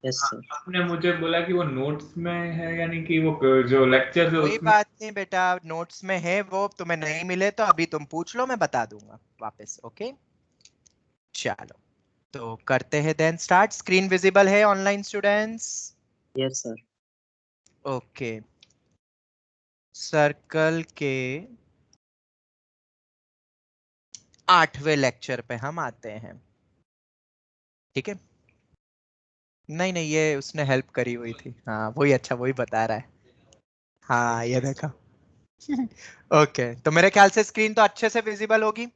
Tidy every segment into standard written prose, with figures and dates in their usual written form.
Yes sir. आपने मुझे बोला कि वो नोट्स में है, यानी कि वो जो लेक्चर है कोई उसमें? बात नहीं बेटा, नोट्स में है वो, तुम्हें नहीं मिले तो अभी तुम पूछ लो, मैं बता दूंगा वापस। ओके चलो तो करते हैं देन स्टार्ट। स्क्रीन विजिबल है online students? Yes sir. Okay, circle के 8वें लेक्चर पे हम आते हैं। ठीक है, नहीं नहीं ये उसने हेल्प करी हुई थी, हाँ वही, अच्छा वही बता रहा है। हाँ ये देखा। ओके तो मेरे ख्याल से स्क्रीन तो अच्छे से विजिबल होगी।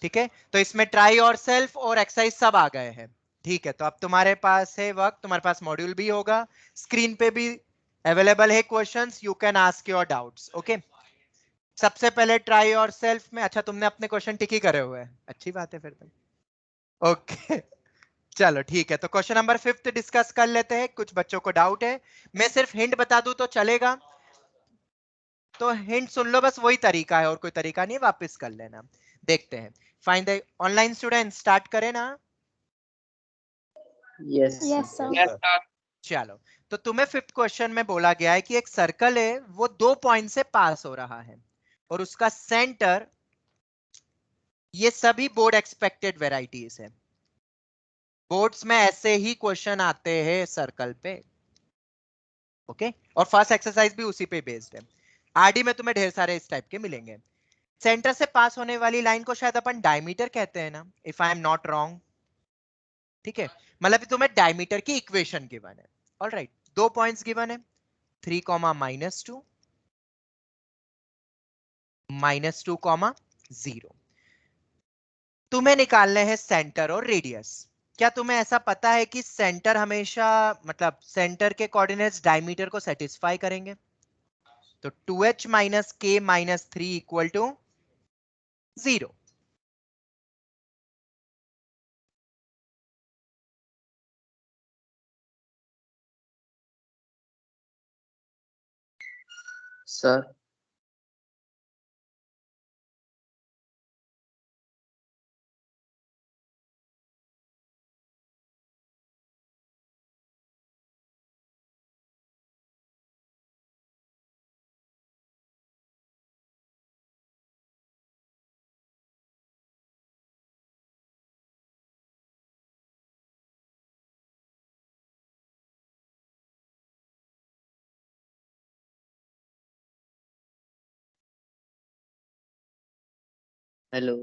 ठीक है, तो इसमें ट्राई और सेल्फ और एक्सरसाइज सब आ गए हैं। ठीक है, तो अब तुम्हारे पास है वक्त, तुम्हारे पास मॉड्यूल भी होगा, स्क्रीन पे भी अवेलेबल है questions, you can ask your doubts. Okay, सबसे पहले ट्राई और सेल्फ में, अच्छा तुमने अपने क्वेश्चन टिक ही करे हुए हैं, अच्छी बात है फिर तो। ओके चलो ठीक है, तो क्वेश्चन नंबर 5 डिस्कस कर लेते हैं। कुछ बच्चों को डाउट है, मैं सिर्फ हिंट बता दूं तो चलेगा? तो हिंट सुन लो, बस वही तरीका है और कोई तरीका नहीं, वापस कर लेना। देखते हैं, find the online student, start करें ना? Yes yes sir. सर। चलो, तो तुम्हें 5th क्वेश्चन में बोला गया है कि एक सर्कल है, वो 2 पॉइंट से पास हो रहा है और उसका सेंटर, ये सभी बोर्ड एक्सपेक्टेड वेराइटीज है। बोर्ड्स में ऐसे ही क्वेश्चन आते हैं सर्कल पे। ओके, और फर्स्ट एक्सरसाइज भी उसी पे बेस्ड है। आरडी में तुम्हें ढेर सारे इस टाइप के मिलेंगे। सेंटर से पास होने वाली लाइन को शायद अपन डायमीटर कहते हैं ना, if I am not wrong. ठीक है, मतलब तुम्हें डायमीटर की इक्वेशन गिवन है। ऑलराइट, 2 पॉइंट्स गिवन है, 3 कॉमा -2, -2 कॉमा 0। तुम्हें निकालने हैं सेंटर और रेडियस। क्या तुम्हें ऐसा पता है कि सेंटर हमेशा, मतलब सेंटर के कोऑर्डिनेट्स डायमीटर को सेटिस्फाई करेंगे? तो 2h minus k minus 3 equal to 0। Sir. Hello.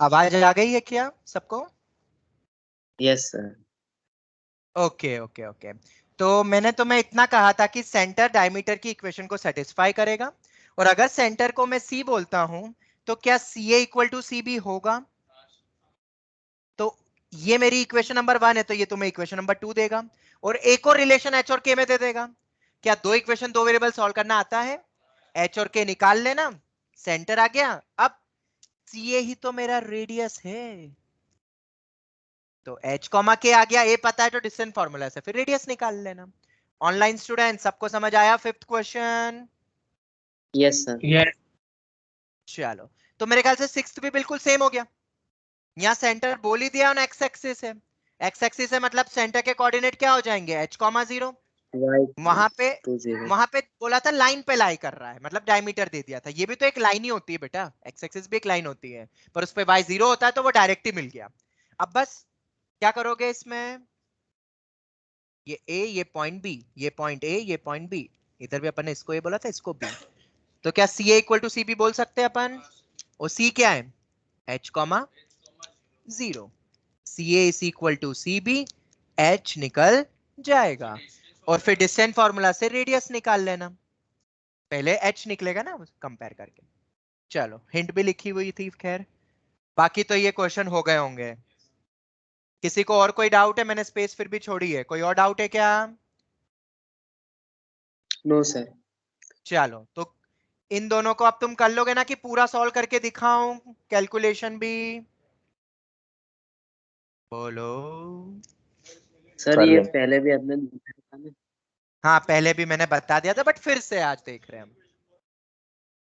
आवाज आ गई है क्या सबको? Yes sir. Okay okay okay, तो मैंने तुम्हें इतना कहा था कि सेंटर डायमीटर की इक्वेशन को सेटिस्फाई करेगा, और अगर सेंटर को मैं सी बोलता हूं तो क्या सी ए इक्वल टू सी बी होगा? तो ये मेरी इक्वेशन नंबर 1 है, तो ये तुम्हें इक्वेशन नंबर 2 देगा, और एक और रिलेशन एच और के में दे देगा। क्या दो इक्वेशन दो वेरिएबल सॉल्व करना आता है? एच और के निकाल लेना, सेंटर आ गया। अब सी ए ही तो मेरा रेडियस है, तो h कॉमा के आ गया, ए पता है तो डिस्टेंस फार्मूला से फिर रेडियस निकाल लेना। ऑनलाइन स्टूडेंट सबको समझ आया 5th question? Yes sir. Yes. चलो, तो मेरे ख्याल से 6th भी बिल्कुल सेम हो गया। यहाँ सेंटर बोल ही दिया ना, एक्स एक्सिस है। एक्स एक्सिस है मतलब सेंटर के कोऑर्डिनेट क्या हो जाएंगे, h कॉमा 0। वाई वहां पे, 2 0। वहां पे बोला था लाइन पे लाई कर रहा है, मतलब डायमीटर दे दिया था। ये भी तो एक लाइन ही होती है बेटा, एक्स एक्सिस भी एक लाइन होती है, पर उस पे y 0 होता है तो वो डायरेक्ट ही मिल गया। अब बस क्या करोगे इसमें, ये A, ये पॉइंट B, ये पॉइंट A, ये पॉइंट B, इधर भी अपन ने इसको A बोला था, इसको B। तो क्या CA इक्वल टू CB बोल सकते हैं अपन? और C क्या है, H comma 0। CA is equal to CB, H निकल जाएगा, और फिर डिस्टेंस फार्मूला से रेडियस निकाल लेना। पहले H निकलेगा ना कंपेयर करके। चलो, हिंट भी लिखी हुई थी खैर। बाकी तो ये क्वेश्चन हो गए होंगे। किसी को और कोई डाउट है? मैंने स्पेस फिर भी छोड़ी है, कोई और डाउट है क्या? No sir. चलो, तो इन दोनों को अब तुम कर लोगे ना कि पूरा सॉल्व करके दिखाऊं, कैलकुलेशन भी? बोलो। सर कर ये ले। पहले भी आपने बताया था ना। हाँ पहले भी मैंने बता दिया था, बट फिर से आज देख रहे हैं हम।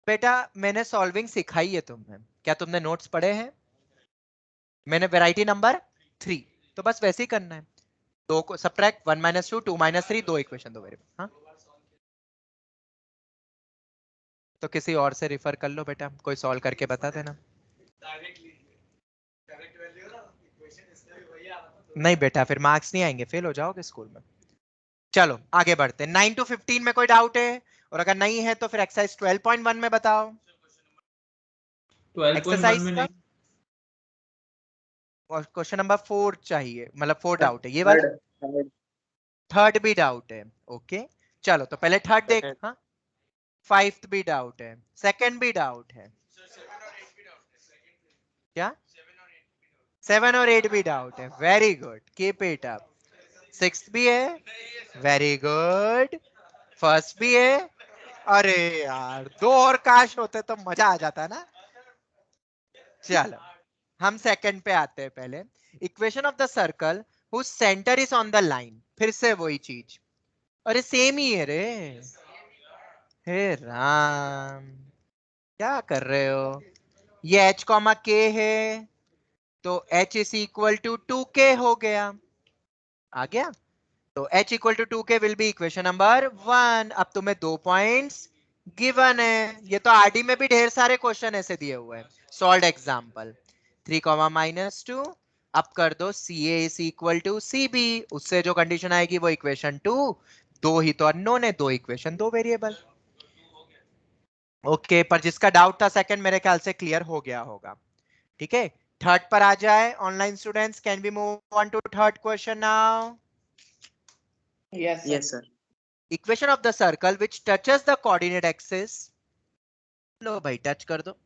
बेटा मैंने सॉल्विंग सिखाई है तुम्हें, क्या तुमने नोट्स पढ़े हैं? मैंने वेराइटी नंबर 3, तो बस वैसे ही करना है, दो को सब्ट्रैक्ट 1 - 2 2 - 3, दो इक्वेशन, दो वेरिएबल। हाँ, तो किसी और से रिफर कर लो बेटा, कोई सॉल्व करके बता देना। नहीं बेटा, फिर मार्क्स नहीं आएंगे, फेल हो जाओगे स्कूल में। चलो आगे बढ़ते हैं। 9 to 15 में कोई डाउट है? और अगर नहीं है तो फिर एक्सरसाइज 12.1 में बताओ। 12.1 एक्सरसाइज में का नहीं। क्वेश्चन नंबर 4 चाहिए, मतलब 4 डाउट है ये वाला। थर्ड थर्ड थर्ड भी डाउट है, ओके। चलो तो पहले थर्ड देख। सेकंड हाँ, 5th भी डाउट है, सेकंड भी डाउट है। क्या? 7 और 8 भी डाउट है, very good, keep it up. 6th भी है, वेरी गुड। फर्स्ट भी है। अरे यार, दो और काश होते तो मजा आ जाता ना। चलो हम सेकंड पे आते हैं पहले। Equation of the circle whose centre is on the line, फिर से वही चीज। अरे सेम ही है रे। हे राम, क्या कर रहे हो? ये h कॉमा k है, तो h is equal to 2k हो गया। आ गया? तो h equal to 2k will be equation number 1। अब तुम्हें 2 पॉइंट्स गिवन है। ये तो आरडी में भी ढेर सारे क्वेश्चन ऐसे दिए हुए हैं, सॉल्व एग्जांपल। 3 -2, अब कर दो CA is equal to CB, उससे जो कंडीशन आएगी वो इक्वेशन 2। दो ही तो अननोन है, दो इक्वेशन, दो वेरिएबल। ओके, पर जिसका डाउट था सेकंड, मेरे ख्याल से क्लियर हो गया होगा। ठीक है, थर्ड पर आ जाए online students. Can we move on to third question now? Yes sir. Equation of the circle which touches the coordinate axis, लो भाई टच कर दो,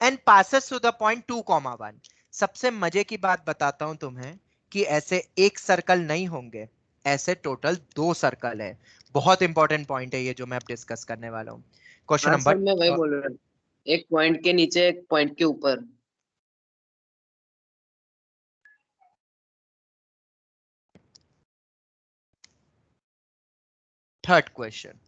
and passes to the point 2, 1। सबसे मजे की बात बताता हूं तुम्हें कि ऐसे एक सर्कल नहीं होंगे, ऐसे टोटल 2 सर्कल है। बहुत इंपॉर्टेंट पॉइंट है ये जो मैं अब डिस्कस करने वाला हूं। क्वेश्चन हाँ सर, मैं वही नंबर बोल रहा हूँ, एक पॉइंट के नीचे एक पॉइंट के ऊपर। Third question.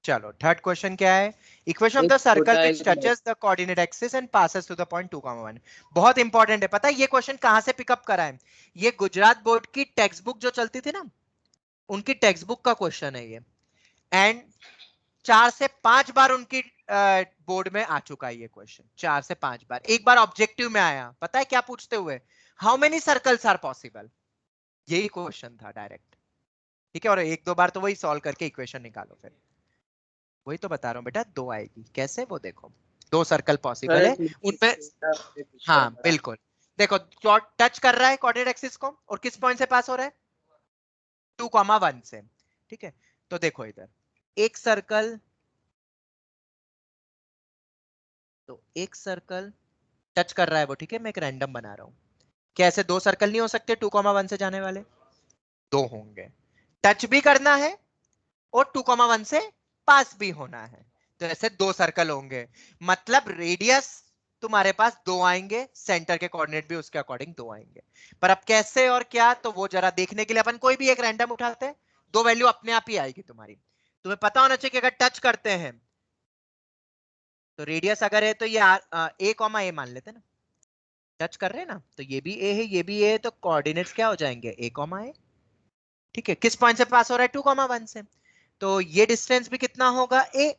चलो थर्ड क्वेश्चन क्या है? इक्वेशन ऑफ एक द सर्कल छोटा विच एक बड़ा। Touches the coordinate axis and passes to the point 2, 1। बहुत इंपॉर्टेंट है। पता है ये क्वेश्चन कहां से पिकअप करा है? ये गुजरात बोर्ड की टेक्स्ट बुक जो चलती थी ना, उनकी टेक्स्ट बुक का क्वेश्चन है ये। एंड 4 से 5 बार उनकी बोर्ड में आ चुका है ये क्वेश्चन, 4 से 5 बार। एक बार ऑब्जेक्टिव में आया, पता है क्या पूछते हुए? How many circles are possible, यही क्वेश्चन था डायरेक्ट। ठीक है, और एक दो बार तो वही सॉल्व करके इक्वेशन निकालो फिर। वही तो बता रहा हूं बेटा, दो आएगी कैसे वो देखो। दो सर्कल पॉसिबल सर है एक नीचे उनमें। छोटा एक ऊपर हाँ बड़ा। बिल्कुल। देखो टच कर रहा है कोऑर्डिनेट एक्सिस को, और किस पॉइंट से पास हो रहा है? 2, 1 से। ठीक है, तो देखो इधर एक सर्कल, तो एक सर्कल टच कर रहा है वो। ठीक है, मैं एक रैंडम बना रहा हूं। क्या ऐसे दो सर्कल नहीं हो सकते 2, 1 से जाने वाले? दो होंगे। टच भी करना है और 2, 1 से पास भी होना है, तो ऐसे दो सर्कल होंगे। मतलब रेडियस तुम्हारे पास दो आएंगे, सेंटर के कोऑर्डिनेट भी उसके अकॉर्डिंग दो आएंगे। पर अब कैसे और क्या, तो वो जरा देखने के लिए अपन कोई भी एक रैंडम उठाते हैं, दो वैल्यू अपने आप ही आएगी तुम्हारी। तुम्हें पता होना चाहिए कि अगर टच करते हैं तो रेडियस अगर है तो ये A, A मान लेते हैं ना। टच कर रहे हैं ना, तो ये भी ए है ये भी ए है, तो कोऑर्डिनेट्स क्या हो जाएंगे? A, A। ठीक है, किस पॉइंट से पास हो रहा है? 2, 1 से। तो ये डिस्टेंस भी कितना होगा? A।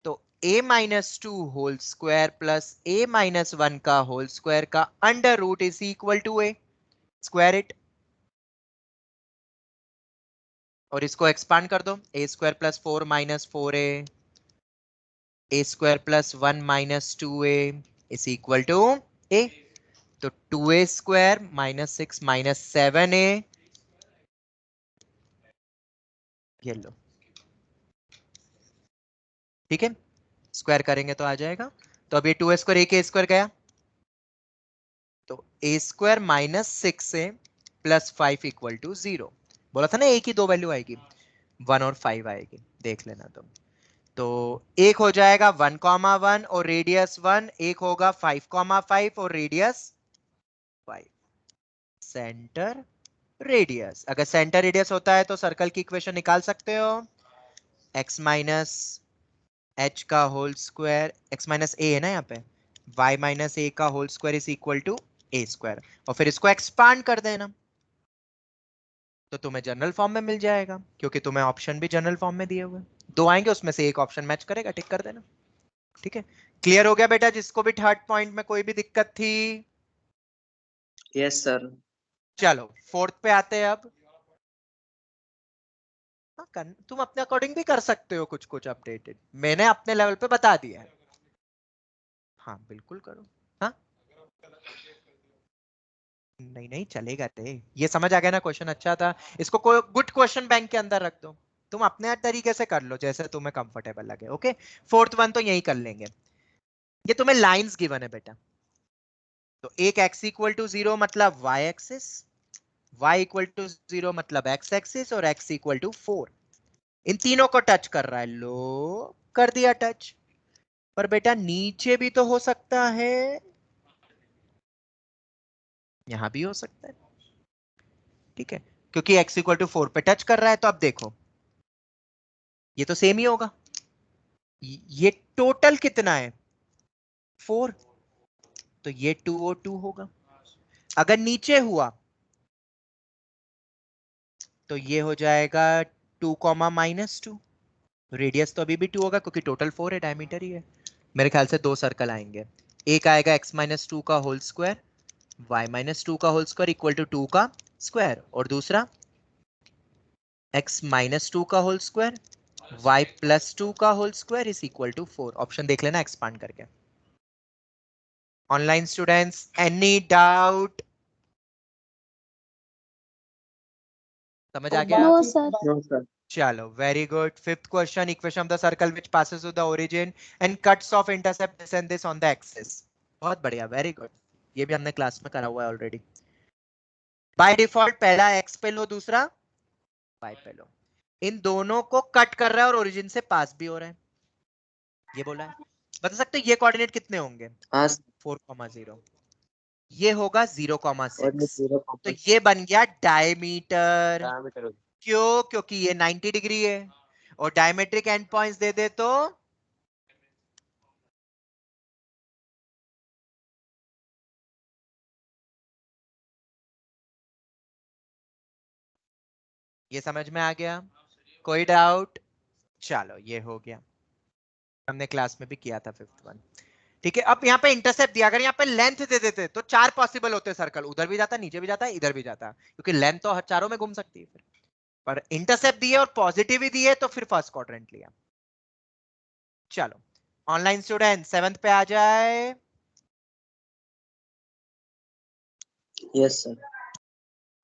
तो A-2 whole square plus A-1 का होल स्क्वायर का under root is equal to A square it. और इसको एक्सपांड कर दो, A² plus 4 minus 4A, A² plus 1 minus 2A is equal to A। तो 2A² माइनस 6 माइनस 7A, ये लो। ठीक है, स्क्वायर करेंगे तो आ जाएगा। तो अब ये 2A² A² गया, तो A² minus 6A plus 5 equal to 0। बोला था ना A की दो वैल्यू आएगी, 1 और 5 आएगी, देख लेना तुम। तो एक हो जाएगा 1, 1 और रेडियस 1, एक होगा 5, 5 और रेडियस 5। सेंटर रेडियस, अगर सेंटर रेडियस होता है तो सर्कल की इक्वेशन निकाल सकते हो, x माइनस h का whole square x minus a है ना यहाँ पे, y माइनस ए का whole square is equal to A square, और फिर इसको एक्सपांड कर देना तो तुम्हें जनरल फॉर्म में मिल जाएगा, क्योंकि तुम्हें ऑप्शन भी जनरल फॉर्म में दिए हुए हैं। दो आएंगे उसमें से एक ऑप्शन मैच करेगा, टिक कर देना। ठीक है, क्लियर हो गया बेटा? जिसको भी थर्ड पॉइंट में कोई भी दिक्कत थी? Yes sir. चलो फोर्थ पे आते हैं अब। हाँ, तुम अपने अकॉर्डिंग भी कर सकते हो कुछ कुछ अपडेटेड, मैंने अपने लेवल पे बता दिया है। हाँ बिल्कुल करो। हाँ नहीं नहीं चलेगा रे, ये समझ आ गया ना क्वेश्चन अच्छा था, इसको कोई गुड क्वेश्चन बैंक के अंदर रख दो, तुम अपने तरीके से कर लो जैसे तुम्हें कंफर्टेबल लगे। ओके, फोर्थ वन तो यही कर लेंगे। ये तुम्हें लाइंस गिवन है बेटा, तो एक x इक्वल टू 0 मतलब y axis, y equal to 0 मतलब x एक्सिस, और x इक्वल टू 4, इन तीनों को टच कर रहा है। लो कर दिया टच, पर बेटा नीचे भी तो हो सकता है, यहां भी हो सकता है। ठीक है, क्योंकि x इक्वल टू 4 पे टच कर रहा है, तो अब देखो ये तो सेम ही होगा। ये टोटल कितना है 4, तो ये 2 और 2 होगा। अगर नीचे हुआ तो ये हो जाएगा 2 कॉमा माइनस 2, रेडियस तो अभी भी 2 होगा क्योंकि टोटल 4 है, डायमीटर ही है। मेरे ख्याल से दो सर्कल आएंगे, एक आएगा x माइनस 2 का होल स्क्वायर, y माइनस 2 का होल स्क्वायर इक्वल टू 2 का स्क्वायर, और दूसरा x माइनस 2 का होल स्क्वायर, y प्लस 2 का whole square is equal to 4। Option देख लेना एक्सपांड करके। Online students any doubt? समझ आ गया? No sir. No sir. चलो very good. Fifth question, equation of the circle which passes through the origin and cuts off intercept this and this on the axis। बहुत बढ़िया, very good, ये भी हमने class में करा हुआ है ऑलरेडी। बाय डिफॉल्ट पहला x पे लो, दूसरा y पे लो, इन दोनों को कट कर रहा है और ओरिजिन से पास भी हो रहा है, ये बोला है। बता सकते हो ये कोऑर्डिनेट कितने होंगे? हाँ 4,0, ये होगा 0,6, और ये पूरा तो कॉम्प्लेक्स ये बन गया डायमीटर। डायमीटर। क्यों? क्योंकि ये 90 डिग्री है, और डायमेट्रिक एंड पॉइंट्स दे दे तो ये समझ में आ गया? कोई डाउट? चलो ये हो गया, हमने क्लास में भी किया था फिफ्थ वन। ठीक है, अब यहाँ पे इंटरसेप्ट दिया, अगर यहाँ पे लेंथ दे देते तो चार पॉसिबल होते सर्कल, उधर भी जाता, नीचे भी जाता, इधर भी जाता, क्योंकि लेंथ तो चारों में घूम सकती है फिर। पर इंटरसेप्ट दिए और पॉजिटिव ही दिए तो फिर फर्स्ट क्वाड्रेंट लिया। चलो ऑनलाइन स्टूडेंट सेवेंथ पे आ जाए। Yes sir.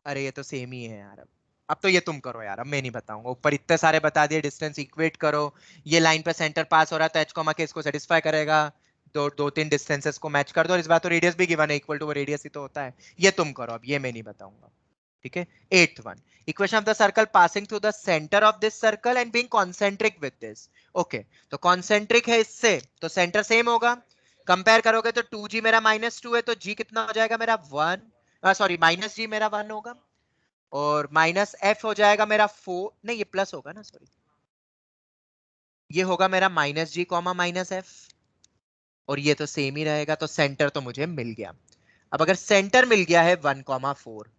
अरे ये तो सेम ही है यार, अब तो ये तुम करो यार, अब मैं नहीं बताऊंगा, ऊपर इतने सारे बता दिए, डिस्टेंस इक्वेट करो, ये लाइन पे सेंटर पास हो रहा है तो एच कॉमा के इसको सेटिस्फाई करेगा, दो दो तीन डिस्टेंसेस को मैच कर दो, और इस बात तो रेडियस भी गिवन है, इक्वल टू वो रेडियस ही तो होता है। ये तुम करो, अब ये मैं नहीं बताऊंगा। ठीक है, eighth one, equation of the circle passing through the centre of this circle and being concentric with this. Okay, तो कॉन्सेंट्रिक है इससे तो सेंटर सेम होगा, कंपेयर करोगे तो 2g मेरा -2 है, तो g कितना हो जाएगा मेरा 1, सॉरी माइनस जी मेरा 1 होगा, और माइनस एफ हो जाएगा मेरा 4, नहीं ये प्लस होगा ना, सॉरी, ये होगा मेरा माइनस जी कॉमा माइनस एफ, और ये तो सेम ही रहेगा, तो सेंटर तो मुझे मिल गया। अब अगर सेंटर मिल गया है 1,4,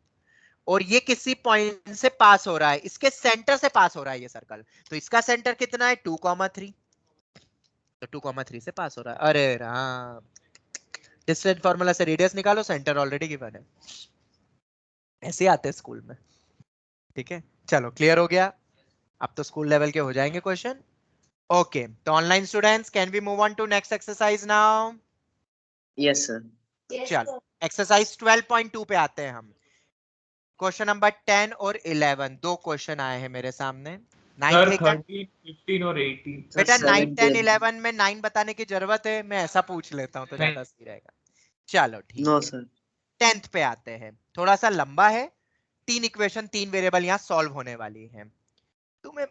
और ये किसी पॉइंट से पास हो रहा है, इसके सेंटर से पास हो रहा है ये सर्कल, तो इसका सेंटर कितना है 2,3, तो 2,3 से पास हो रहा है। अरे राम, डिस्टेंस फार्मूला से रेडियस निकालो, सेंटर ऑलरेडी गिवन है, ऐसे आते हैं स्कूल में। ठीक है, चलो क्लियर हो गया, अब तो स्कूल लेवल के हो जाएंगे क्वेश्चन। ओके, तो online students can we move on to next exercise now? Yes sir. चलो एक्सरसाइज 12.2 पे आते हैं हम। क्वेश्चन नंबर 10 और 11 दो क्वेश्चन आए हैं मेरे सामने। 9 सर लिखा है 13, 15 और 18। बेटा, 9, 10, 17। 11 में 9 बताने की जरूरत है? मैं ऐसा पूछ लेता हूँ तो नहीं। ज्यादा सही रहेगा। चलो ठीक नो है, सर। 10th पे आते हैं, थोड़ा सा लंबा है, तीन इक्वेशन तीन वेरिएबल यहाँ सॉल्व होने वाली है। तुम्हें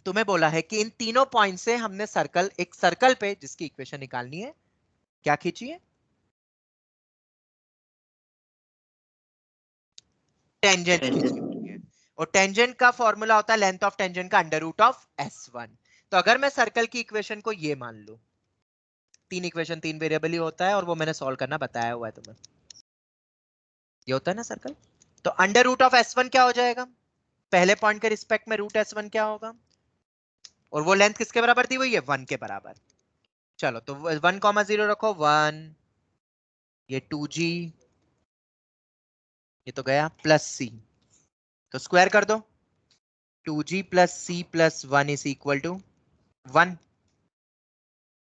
तुम्हें बोला है कि इन तीनों पॉइंट से हमने सर्कल, एक सर्कल पे जिसकी इक्वेशन निकालनी है, क्या खींचिए? टेंजेंट खींची होती है, और टेंजेंट का फॉर्मूला होता है लेंथ ऑफ टेंजेंट का अंडर रूट ऑफ S1। तो तो अगर मैं सर्कल की इक्वेशन को ये मान लूं, 3 इक्वेशन 3 वेरिएबल ही होता है और वो मैंने सॉल्व करना बताया हुआ है तुम्हें, ये होता है ना सर्कल। तो अंडर रूट ऑफ S1 क्या हो जाएगा, पहले पॉइंट के रिस्पेक्ट में रूट S1 क्या होगा, और वो लेंथ किसके बराबर दी हुई है, 1 के बराबर। चलो तो 1,0 रखो, 1, ये 2g, ये तो गया, प्लस c, तो स्क्वायर कर दो, 2g plus c plus 1 is equal to 1,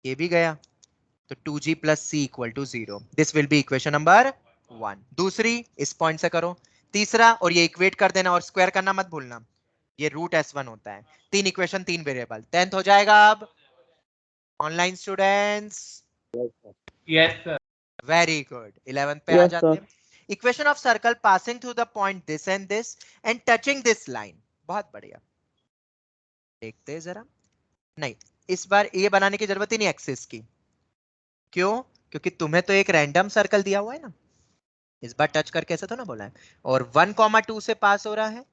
ये भी गया, तो 2g plus c equal to 0। This will be equation number 1। दूसरी इस पॉइंट से करो, तीसरा, और ये इक्वेट कर देना और स्क्वायर करना मत भूलना, ये रूट S1 होता है, 3 इक्वेशन 3 वेरिएबल, 10th हो जाएगा। अब online students, yes sir. Very good, 11th पे आ Yes, जाते sir. हैं। Equation of circle passing through the point this and touching this line, बहुत बढ़िया। देखते हैं जरा, नहीं इस बार ये बनाने की जरूरत ही नहीं एक्सिस की, क्यों, क्योंकि तुम्हें तो एक रैंडम सर्कल दिया हुआ है ना, इस बार टच करके ऐसा तो ना बोला है, और 1,2 से पास हो रहा है,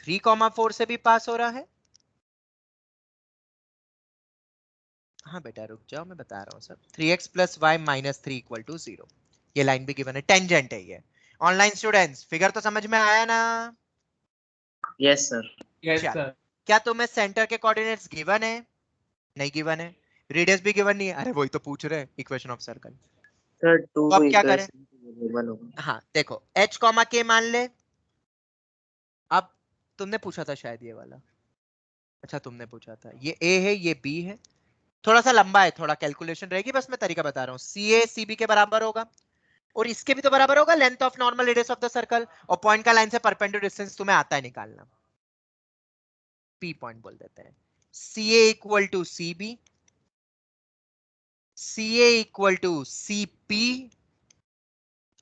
3,4 से भी पास हो रहा है। हाँ बेटा रुक जाओ, मैं बता रहा हूँ सब। 3x plus y minus 3 equal to 0, ये लाइन भी गिवन है, टेंजेंट है ये। ऑनलाइन स्टूडेंट्स फिगर तो समझ में आया ना? Yes, sir. यस चलो, सर। क्या तुम्हें सेंटर के कोऑर्डिनेट्स गिवन है? नहीं गिवन है। रेडियस भी गिवन नहीं है, अरे वही तो पूछ रहे हैं equation of circle. Sir, two तो अब क्या करें? equation available होगा. हाँ देखो, h कॉमा k मान ले। अब तुमने पूछा था शायद ये वाला, अच्छा तुमने पूछा था, ये a है ये b है, थोड़ा सा लंबा है, थोड़ा कैलकुलेशन रहेगी, बस मैं तरीका बता रहा हूँ। CA CB के बराबर होगा, और इसके भी तो बराबर होगा, length of normal radius of the circle, और पॉइंट का लाइन से परपेंडिकुलर डिस्टेंस तुम्हें आता है निकालना, P पॉइंट बोल देते हैं। CA equal to CB, CA equal to CP,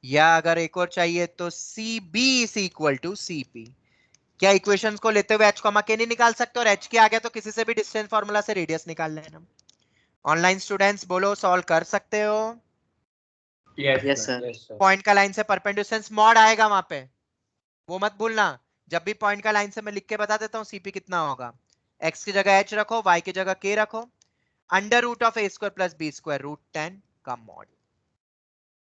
या अगर एक और चाहिए तो CB is equal to CP। क्या इक्वेशंस को लेते हुए h कॉमा k नहीं निकाल सकते, और h के आगे तो किसी से भी डिस्टेंस फार्मूला से रेडियस निकाल लेना। ऑनलाइन स्टूडेंट्स बोलो, सॉल्व कर सकते हो? Yes Yes, sir. sir. Point का लाइन से परपेंडिकुलर डिस्टेंस मॉड आएगा वहां पे, वो मत भूलना। जब भी पॉइंट का लाइन से मैं लिख के बता देता हूँ CP कितना होगा, x की जगह h रखो, y की जगह k रखो, under root of a square plus b square root 10 का मॉड।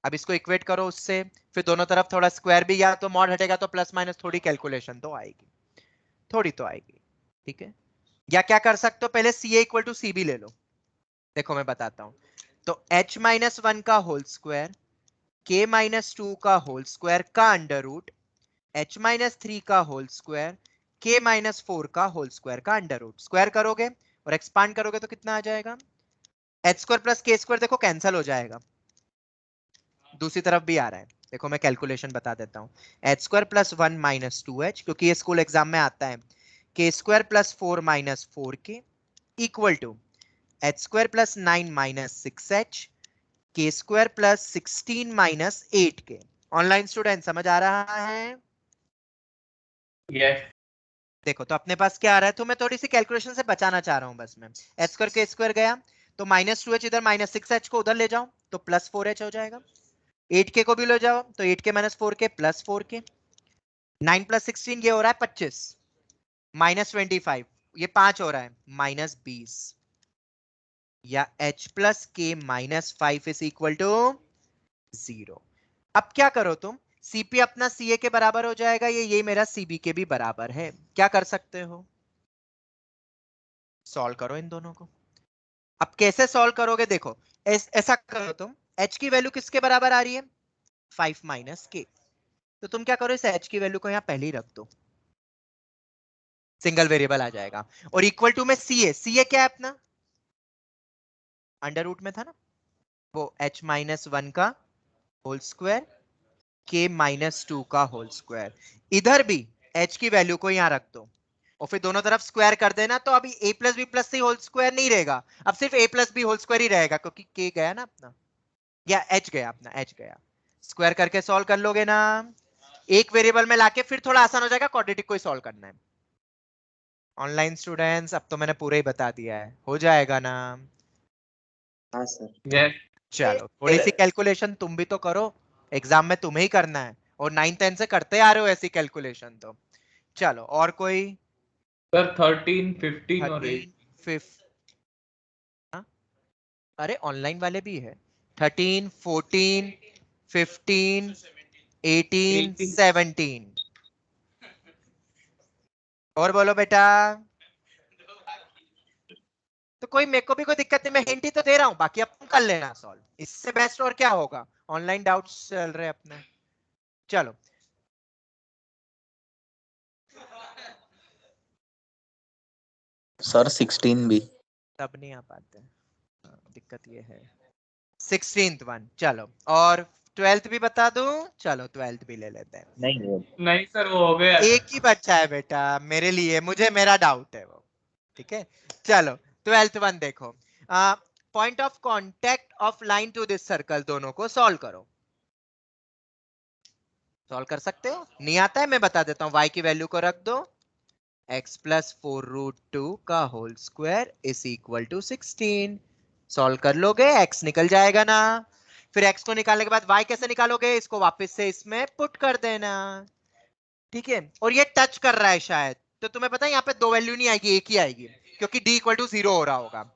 अब इसको इक्वेट करो उससे, फिर दोनों तरफ थोड़ा स्क्वायर भी, या तो मॉड हटेगा तो प्लस माइनस थोड़ी कैलकुलेशन तो आएगी, थोड़ी तो आएगी, ठीक है। या क्या कर सकते हो, पहले CA इक्वल टू CB ले लो, देखो मैं बताता हूं। तो h माइनस 1 का होल स्क्वायर, k माइनस 2 का होल स्क्वायर का अंडर रूट, h माइनस 3 का होल स्क्वायर, k माइनस 4 का होल स्क्वायर का अंडर रूट। स्क्वायर करोगे और एक्सपांड करोगे तो कितना आ जाएगा, h square plus k square देखो कैंसिल हो जाएगा, दूसरी तरफ भी आ रहा है, देखो मैं कैलकुलेशन बता देता हूँ। H square plus 1 minus 2h, क्योंकि ये स्कूल एग्जाम में आता है, k square plus 4 minus 4k equal to h square plus 9 minus 6h, k square plus 16 minus 8k। Online student समझ आ रहा है? यस। देखो तो अपने पास क्या आ रहा है, तो मैं थोड़ी सी कैलकुलेशन से बचाना चाह रहा हूं बस मैं। एच स्क्वायर के स्क्वायर गया, तो माइनस 2h इधर, माइनस 6h को उधर ले जाओ तो प्लस 4h हो जाएगा, 8k को भी ले जाओ तो 8k minus 4k plus 4k, 9 plus 16 ये हो रहा है 25, माइनस 25 ये 5 हो रहा है, माइनस 20, या h plus k minus 5 is equal to 0। अब क्या करो तुम, CP अपना CA के बराबर हो जाएगा, ये मेरा CB के भी बराबर है। क्या कर सकते हो, सॉल्व करो इन दोनों को। अब कैसे सॉल्व करोगे, देखो ऐसा करो तुम, h की वैल्यू किसके बराबर आ रही है, 5 माइनस k, तो तुम क्या करो, इस h की वैल्यू को यहां पहले ही रख दो, सिंगल वेरिएबल आ जाएगा, और इक्वल टू में CA क्या है अपना, अंडर रूट में था ना, वो h माइनस 1 का होल स्क्वायर, k माइनस 2 का होल स्क्वायर, इधर भी h की वैल्यू को यहां रख दो, और फिर दोनों तरफ स्क्वायर कर देना, तो अभी a plus B plus C whole square नहीं रहेगा, अब सिर्फ a plus B whole square ही रहेगा, क्योंकि k गया ना अपना, या h गया अपना, h गया, स्क्वायर करके सॉल्व कर लोगे ना, एक वेरिएबल में लाके फिर थोड़ा आसान हो जाएगा, क्वाड्रेटिक को ही सॉल्व करना है। ऑनलाइन स्टूडेंट्स अब तो मैंने पूरा ही बता दिया है, हो जाएगा ना? हाँ sir. यस। चलो थोड़ी सी कैलकुलेशन तुम भी तो करो, एग्जाम में तुम्हें ही करना है, और 9th 10th से करते आ रहे हो ऐसी कैलकुलेशन तो। चलो और कोई, सर 13, 15 और 13, 8। हाँ? अरे ऑनलाइन वाले भी है। 13, 14, 15, 18, 17। और बोलो बेटा। तो कोई मेरे को भी कोई दिक्कत नहीं, मैं हिंट ही तो दे रहा हूं, बाकी अपन कर लेना सॉल्व, इससे बेस्ट और क्या होगा। ऑनलाइन डाउट्स चल रहे हैं अपने। चलो सर 16 भी। तब नहीं आ पाते, दिक्कत ये है। 16th वन चलो, और 12th भी बता दूं। चलो 12th भी ले लेते हैं। नहीं सर वो हो गया। एक ही बच्चा है बेटा मेरे लिए, मुझे मेरा डाउट है वो। ठीक है चलो 12th वन देखो। Point of contact of line to this circle, दोनों को सॉल्व करो। सॉल्व कर सकते हो? नहीं आता है मैं बता देता हूं। y की वैल्यू को रख दो, x प्लस 4√2 का whole square is equal to 16। Solve कर लोगे, x निकल जाएगा ना। फिर x को निकालने के बाद y कैसे निकालोगे, इसको वापस से इसमें पुट कर देना। ठीक है, और ये टच कर रहा है शायद, तो तुम्हें पता है यहाँ पे दो वैल्यू नहीं आएगी, एक ही आएगी, क्योंकि d इक्वल टू 0 हो रहा होगा।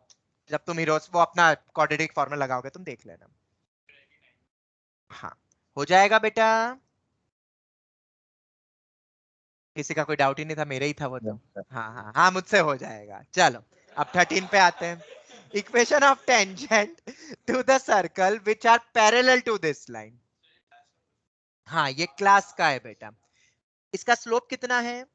जब तुम हीरोस वो अपना क्वाड्रेटिक फॉर्मूला लगाओगे, तुम देख लेना। हाँ हो जाएगा बेटा, किसी का कोई डाउट ही नहीं था, मेरे ही था वो तो। हाँ हाँ हाँ मुझसे हो जाएगा। चलो अब 13 पे आते हैं। Equation of tangent to the circle which are parallel to this line. हाँ ये क्लास का है बेटा। इसका स्लोप कितना है?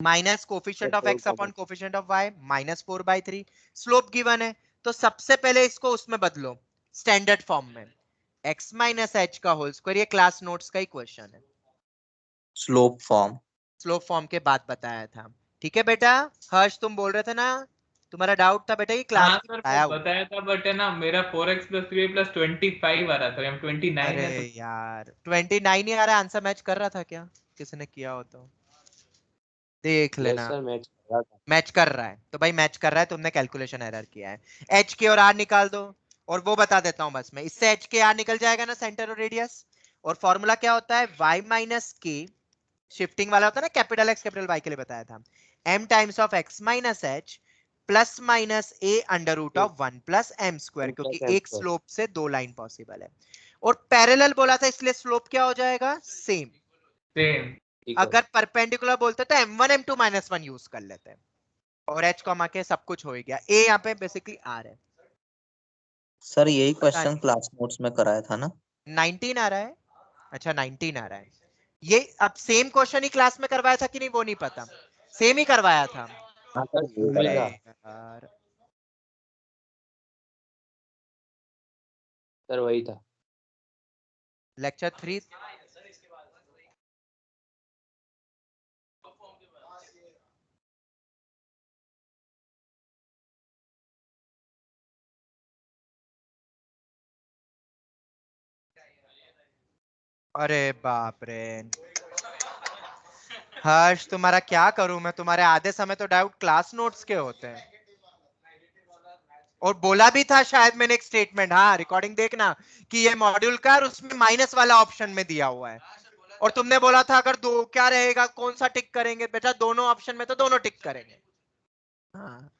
Minus coefficient of x upon coefficient of y minus 4/3। Slope given है, तो सबसे पहले इसको उसमें बदलो, स्टैंडर्ड फॉर्म में। x माइनस एच का होल स्क्वायर, ये क्लास नोट्स का ही क्वेश्चन है। Slope form. स्लोप फॉर्म के बाद बताया था। ठीक है बेटा। हर्ष तुम बोल रहे थे ना, तुम्हारा डाउट था बेटा, ये क्लास हाँ में सर बताया वो हुआ। बताया था, बट है ना मेरा 4x प्लस 3 प्लस 25 आ रहा था, हम 29 अरे है तो। यार 29 ही आ रहा है, आंसर मैच कर रहा था क्या? किसी ने किया हो तो देख लेना। सर मैच कर रहा था। मैच कर रहा है तो भाई मैच कर रहा है, तुमने कैलकुलेशन एरर किया है। एच के और आर निकाल दो, और वो बता देता हूं बस मैं, इससे एच के आर निकल जाएगा ना, सेंटर और रेडियस। और फॉर्मूला क्या होता है, y माइनस के, शिफ्टिंग वाला होता है ना, कैपिटल एक्स कैपिटल वाई के लिए बताया था, m times of x minus h plus minus a under root of 1 plus m square, क्योंकि एक स्लोप से दो लाइन पॉसिबल है। और पैरेलल बोला था, इसलिए स्लोप क्या हो जाएगा, सेम। सेम। अगर परपेंडिकुलर बोलते तो m1 m2 माइनस 1 यूज कर लेते हैं, और h कॉमा के सब कुछ हो ही गया। a यहाँ पे बेसिकली r है। सर यही पता क्वेश्चन क्लास नोट्स में कराया था ना। 19 आ रहा है। अच्छा 19 आ रहा है। ये अब सेम क्वेश्चन ही क्लास में करवाया था कि नहीं वो नहीं पता, सेम ही करवाया था। हाँ सर ये वही अरे कराया। था। यार सर वही था। लेक्चर 3। अरे बाप रे हर्ष, तुम्हारा क्या करूं मैं, तुम्हारे आधे समय तो डाउट क्लास नोट्स के होते हैं। और बोला भी था शायद मैंने एक स्टेटमेंट, हाँ रिकॉर्डिंग देखना, कि ये मॉड्यूल का और उसमें माइनस वाला ऑप्शन में दिया हुआ है। और तुमने बोला था अगर दो क्या रहेगा, कौन सा टिक करेंगे बेटा, दोनों ऑप्शन में तो दोनों टिक करेंगे। हाँ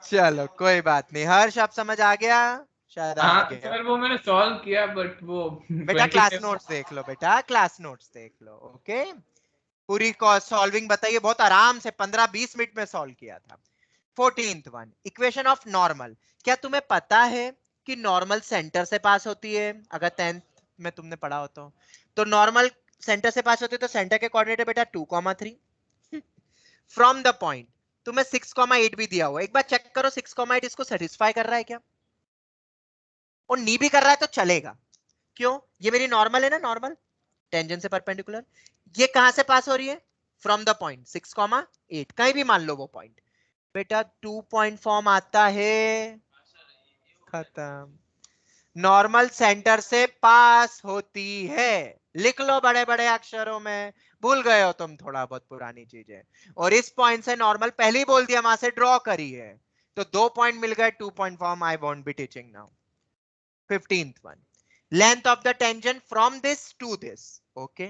चलो कोई बात नहीं हर्ष, आप समझ आ गया शायद, आ हाँ गया। सर वो मैंने सॉल्व किया, बट वो बेटा क्लास 25 नोट्स देख लो, बेटा क्लास नोट्स देख लो। ओके पूरी सॉल्विंग बताइए, बहुत आराम से 15-20 मिनट में सॉल्व किया था। 14th one, equation of normal. क्या तुम्हें पता है कि नॉर्मल सेंटर से पास होती है? अगर 10th में तुमने पढ़ा हो तो नॉर्मल सेंटर से पास होती है, तो सेंटर के कोऑर्डिनेट है बेटा 2,3 फ्रॉम द पॉइंट। तुम्हें 6,8 भी दिया हुआ, एक बार चेक करो 6,8 इसको सेटिस्फाई कर रहा है क्या, और नी भी कर रहा है तो चलेगा। क्यों, ये मेरी नॉर्मल है ना, नॉर्मल टेंजेंट से परपेंडिकुलर। ये कहां से पास हो रही है, फ्रॉम द पॉइंट 6,8, कहीं भी मान लो वो पॉइंट। बेटा 2 पॉइंट फॉर्म आता है, खत्म। नॉर्मल सेंटर से पास होती है, लिख लो बड़े बड़े अक्षरों में, भूल गए हो तुम थोड़ा बहुत पुरानी चीजें। और इस पॉइंट से नॉर्मल पहले ही बोल दिया, वहां से ड्रॉ करी है, तो 2 पॉइंट मिल गए, 2 point form. I want be teaching now. 15th one, length of the tangent from this to this. Okay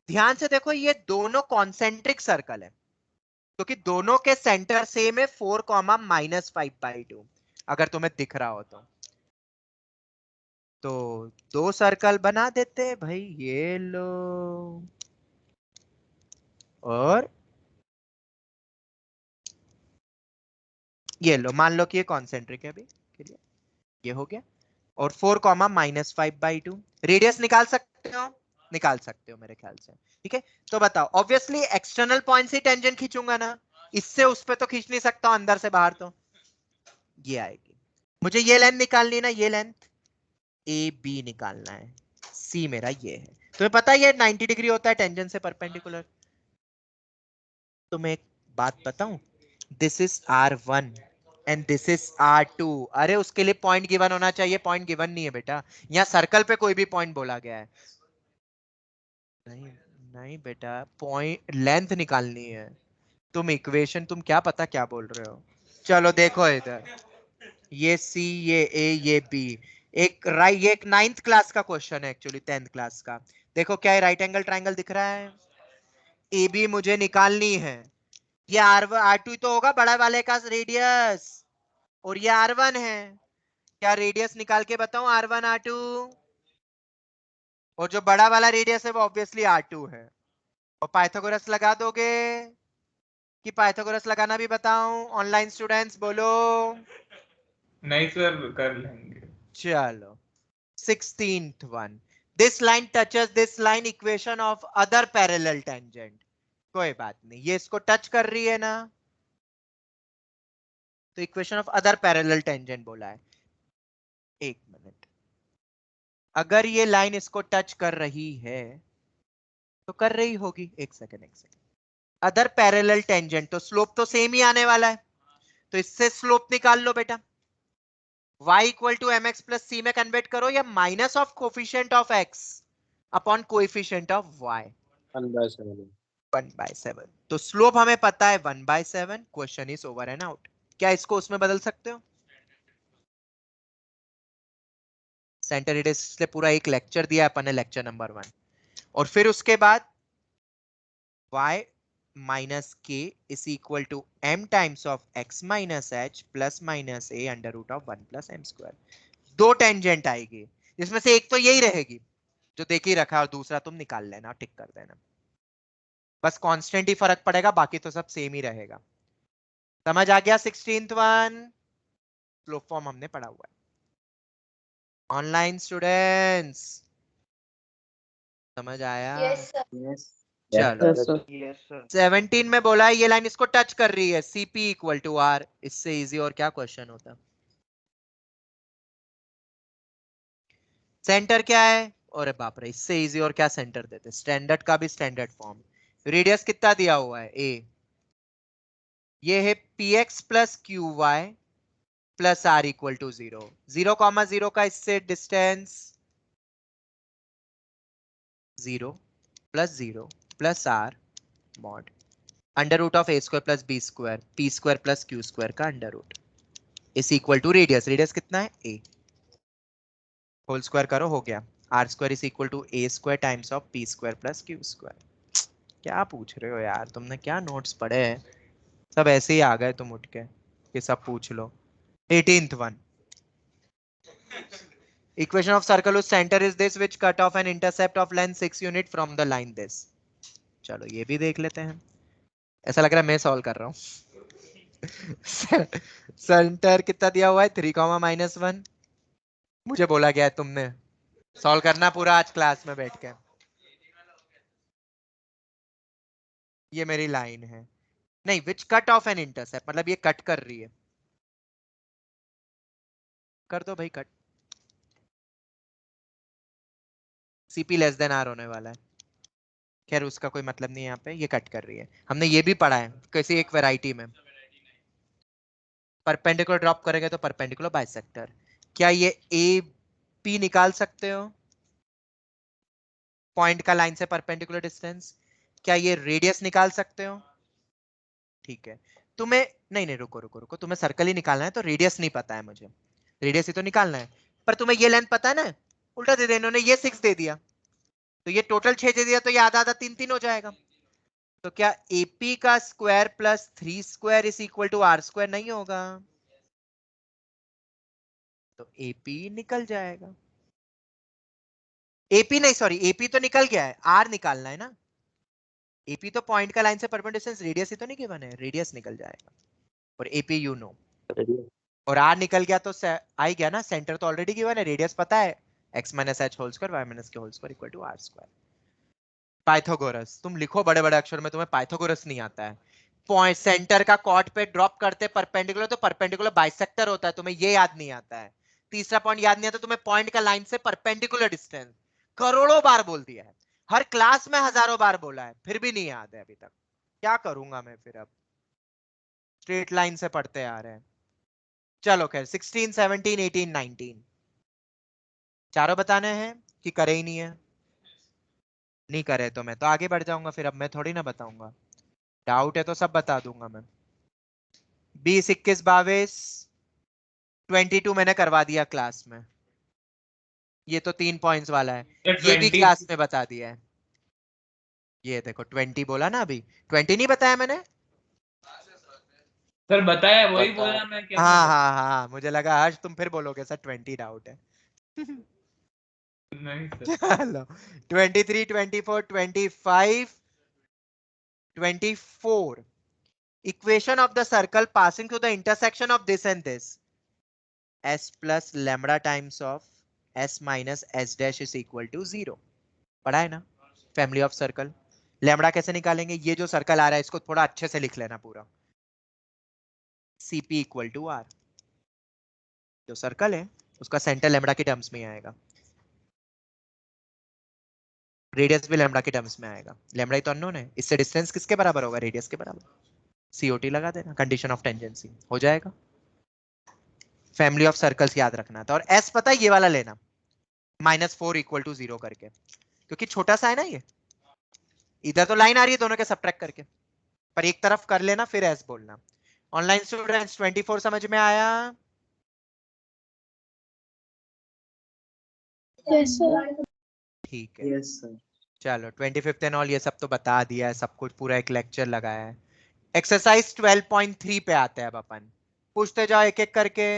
ध्यान से देखो, ये दोनों कॉन्सेंट्रिक सर्कल है, क्योंकि दोनों के सेंटर सेम है 4 कॉमा -5/2 अगर तुम्हें दिख रहा हो तो 2 सर्कल बना देते हैं भाई, ये लो। और ये लो, मान लो कि ये कॉन्सेंट्रिक है अभी के लिए, ये हो गया। और 4 कॉमा -5/2 रेडियस निकाल सकते हो, निकाल सकते हो मेरे ख्याल से। ठीक है, तो बताओ, ऑब्वियसली एक्सटर्नल पॉइंट से टेंजेंट खींचूंगा ना, इससे उस पे तो खींच नहीं सकता अंदर से बाहर, तो ये आएगी। मुझे ये लेंथ निकालनी ना, ये लेंथ ए बी निकालना है, सी मेरा ये है। तुम्हें पता है ये 90 डिग्री होता है टेंजेंट से परपेंडिकुलर। तुम्हें एक बात बताऊं, this is R1 and this is R2। अरे उसके लिए पॉइंट गिवन होना चाहिए, पॉइंट गिवन नहीं है बेटा, यहाँ सर्कल पे कोई भी पॉइंट बोला गया है। नहीं नहीं बेटा, पॉइंट लेंथ निकालनी है। तुम इक्वेशन, तुम क्या पता क्या बोल रहे हो। चलो देखो इधर, ये सी, ये ए, ये बी, एक राइट, ये एक 9th क्लास का क्वेश्चन है एक्चुअली, 10th क्लास का। देखो क्या है, राइट एंगल ट्राइंगल दिख रहा है, ए बी मुझे निकालनी है। ये R2 तो होगा बड़ा वाले का रेडियस, और ये R1 है। क्या रेडियस निकाल के बताऊं, R1 R2, और जो बड़ा वाला रेडियस है वो ऑब्वियसली R2 है। और पाइथागोरस लगा दोगे कि पाइथागोरस लगाना भी बताऊं, ऑनलाइन स्टूडेंट्स बोलो। नहीं सर, कर लेंगे। चलो 16th one, this line touches this line, equation of other parallel tangent। कोई बात नहीं, ये इसको टच कर रही है ना, तो equation of other parallel tangent बोला है। एक मिनट, अगर ये लाइन इसको टच कर रही है तो कर रही होगी, एक सेकेंड एक सेकेंड, अदर पैरेलल टेंजेंट तो स्लोप तो सेम ही आने वाला है, तो इससे स्लोप निकाल लो बेटा। y equal to M X plus C में कन्वर्ट करो, या minus of coefficient of x upon coefficient of y, 1/7। 1/7। तो स्लोप हमें पता है 1/7, question is over and out. क्या इसको उसमें बदल सकते हो? सेंटर रेडियस से पूरा एक लेक्चर दिया है अपन ने, लेक्चर नंबर 1, और फिर उसके बाद y minus k is equal to m times of x minus h plus minus a under root of 1 plus m square. दो टेंजेंट आएगी, जिसमें से एक तो यही रहेगी जो देख ही रखा है, और दूसरा तुम निकाल लेना, टिक कर देना, बस कांस्टेंट ही फर्क पड़ेगा, बाकी तो सब सेम ही रहेगा। समझ आ गया 16th वन? स्लोप फॉर्म हमने पढ़ा हुआ है। ऑनलाइन स्टूडेंट्स समझ आया? Yes sir. यस चलो यस सर। Yes sir. 17 में बोला है ये लाइन इसको टच कर रही है, सीपी इक्वल टू आर। इससे इजी और क्या क्वेश्चन होता? सेंटर क्या है, और बाप रे, इससे इजी और क्या सेंटर देते, स्टैंडर्ड का भी स्टैंडर्ड फॉर्म। रेडियस कितना दिया हुआ है, ए, ये है P X plus Q Y plus R equal to 0, 0,0 का इससे distance 0 plus 0 plus R mod under root of A square plus B square P square plus Q square का under root is equal to radius, radius कितना है A, whole square करो, हो गया, R square is equal to A square times of P square plus Q square. क्या पूछ रहे हो यार, तुमने क्या नोट्स पढ़े हैं? सब ऐसे ही आ गए तुम उठ के कि सब पूछ लो। 18th one, equation of circle whose center is this which cut off an intercept of length 6 unit from the line this। चलो ये भी देख लेते हैं, ऐसा लग रहा है मैं सॉल्व कर रहा हूँ। सेंटर कितना दिया हुआ है, 3,-1। मुझे बोला गया है तुमने सॉल्व करना पूरा आज क्लास में बैठ के। ये मेरी लाइन है, नहीं, which cut off an intercept मतलब ये कट कर रही है, कर दो भाई cut, CP less than R होने वाला है, खैर उसका कोई मतलब नहीं है, यहाँ पे ये कट कर रही है। हमने ये भी पढ़ा है किसी एक वैरायटी में, परपेंडिकुलर ड्रॉप करेंगे तो परपेंडिकुलर बाइसेक्टर। क्या ये ए पी निकाल सकते हो, पॉइंट का लाइन से परपेंडिकुलर डिस्टेंस? क्या ये रेडियस निकाल सकते हो? ठीक है, तुम्हें नहीं नहीं रुको रुको रुको, तुम्हें सर्कल ही निकालना है तो रेडियस नहीं पता है मुझे, रेडियस ही तो निकालना है, पर तुम्हें ये लेंथ पता है ना, उल्टा दे दे, इन्होंने ये 6 दे दिया, तो ये टोटल 6 दे दिया, तो ये आधा आधा 3-3 हो जाएगा। तो क्या AP का square plus 3 square is equal to R square नहीं होगा? तो AP निकल जाएगा। AP नहीं, सॉरी, AP तो निकल गया है, R निकालना है ना। AP तो पॉइंट का लाइन से परपेंडिकुलर डिस्टेंस, रेडियस ही तो नहीं गिवन है, रेडियस निकल जाएगा। और AP यू नो, और R निकल गया तो आई गया ना, सेंटर तो ऑलरेडी गिवन है, रेडियस पता है, x minus H whole square y minus K whole square equal to R square. Pythagoras, तुम लिखो बड़े बड़े अक्षर में, तुम्हें पाइथागोरस नहीं आता है। पॉइंट सेंटर का कॉर्ड पे ड्रॉप करते परपेंडिकुलर, तो परपेंडिकुलर बाइसेक्टर होता है, तुम्हें ये याद नहीं आता है। तीसरा पॉइंट याद नहीं आता तुम्हें, पॉइंट का लाइन से परपेंडिकुलर डिस्टेंस। करोड़ों बार बोल दिया है, हर क्लास में हजारों बार बोला है, फिर भी नहीं याद है अभी तक। क्या करूंगा मैं फिर अब, स्ट्रेट लाइन से पढ़ते आ रहे हैं। चलो खैर, 16, 17, 18, 19 चारों बताने हैं कि करे ही नहीं है? नहीं करे तो मैं तो आगे बढ़ जाऊंगा फिर, अब मैं थोड़ी ना बताऊंगा। डाउट है तो सब बता दूंगा मैं। 20, 21, 22, 22 मैंने करवा दिया क्लास में, ये तो 3 पॉइंट्स वाला है, ये भी 20 क्लास में बता दिया है। ये देखो 20 बोला ना अभी, 20 नहीं बताया मैंने? सर बताया, वही बताया। बोला मैं कि आपने हाँ हाँ हाँ, मुझे लगा हर्ष तुम फिर बोलोगे सर 20 डाउट है। नहीं सर। चलो 23, 24, 25, 24 equation of the circle passing through the intersection of this and this, s plus lambda times of s minus s dash is equal to 0। पढ़ा है ना फैमिली ऑफ सर्कल? लैम्बडा कैसे निकालेंगे, ये जो सर्कल आ रहा है इसको थोड़ा अच्छे से लिख लेना पूरा, CP इक्वल टू R, जो सर्कल है उसका सेंटर लैम्बडा के टर्म्स में आएगा, रेडियस भी लैम्बडा के टर्म्स में आएगा, लैम्बडा ही तो अननोन है, इससे डिस्टेंस किसके बराबर होगा, रेडियस के बराबर। COT लगा देना, कंडीशन ऑफ टेंजेंसी हो जाएगा। फैमिली ऑफ सर्कल्स याद रखना था, और S पता है ये वाला लेना, -4 इक्वल टू 0 करके, क्योंकि छोटा सा है ना ये, इधर तो लाइन आ रही है दोनों के सब्ट्रैक्ट करके, पर एक तरफ कर लेना फिर S बोलना। ऑनलाइन स्टूडेंट्स 24 समझ में आया? ठीक है, यस सर। चलो 25th एंड ऑल ये सब तो बता दिया है, सब कुछ पूरा एक लेक्चर लगाया है। एक्सरसाइज 12.3 पे आते हैं अब अपन, पूछते जाओ एक एक करके,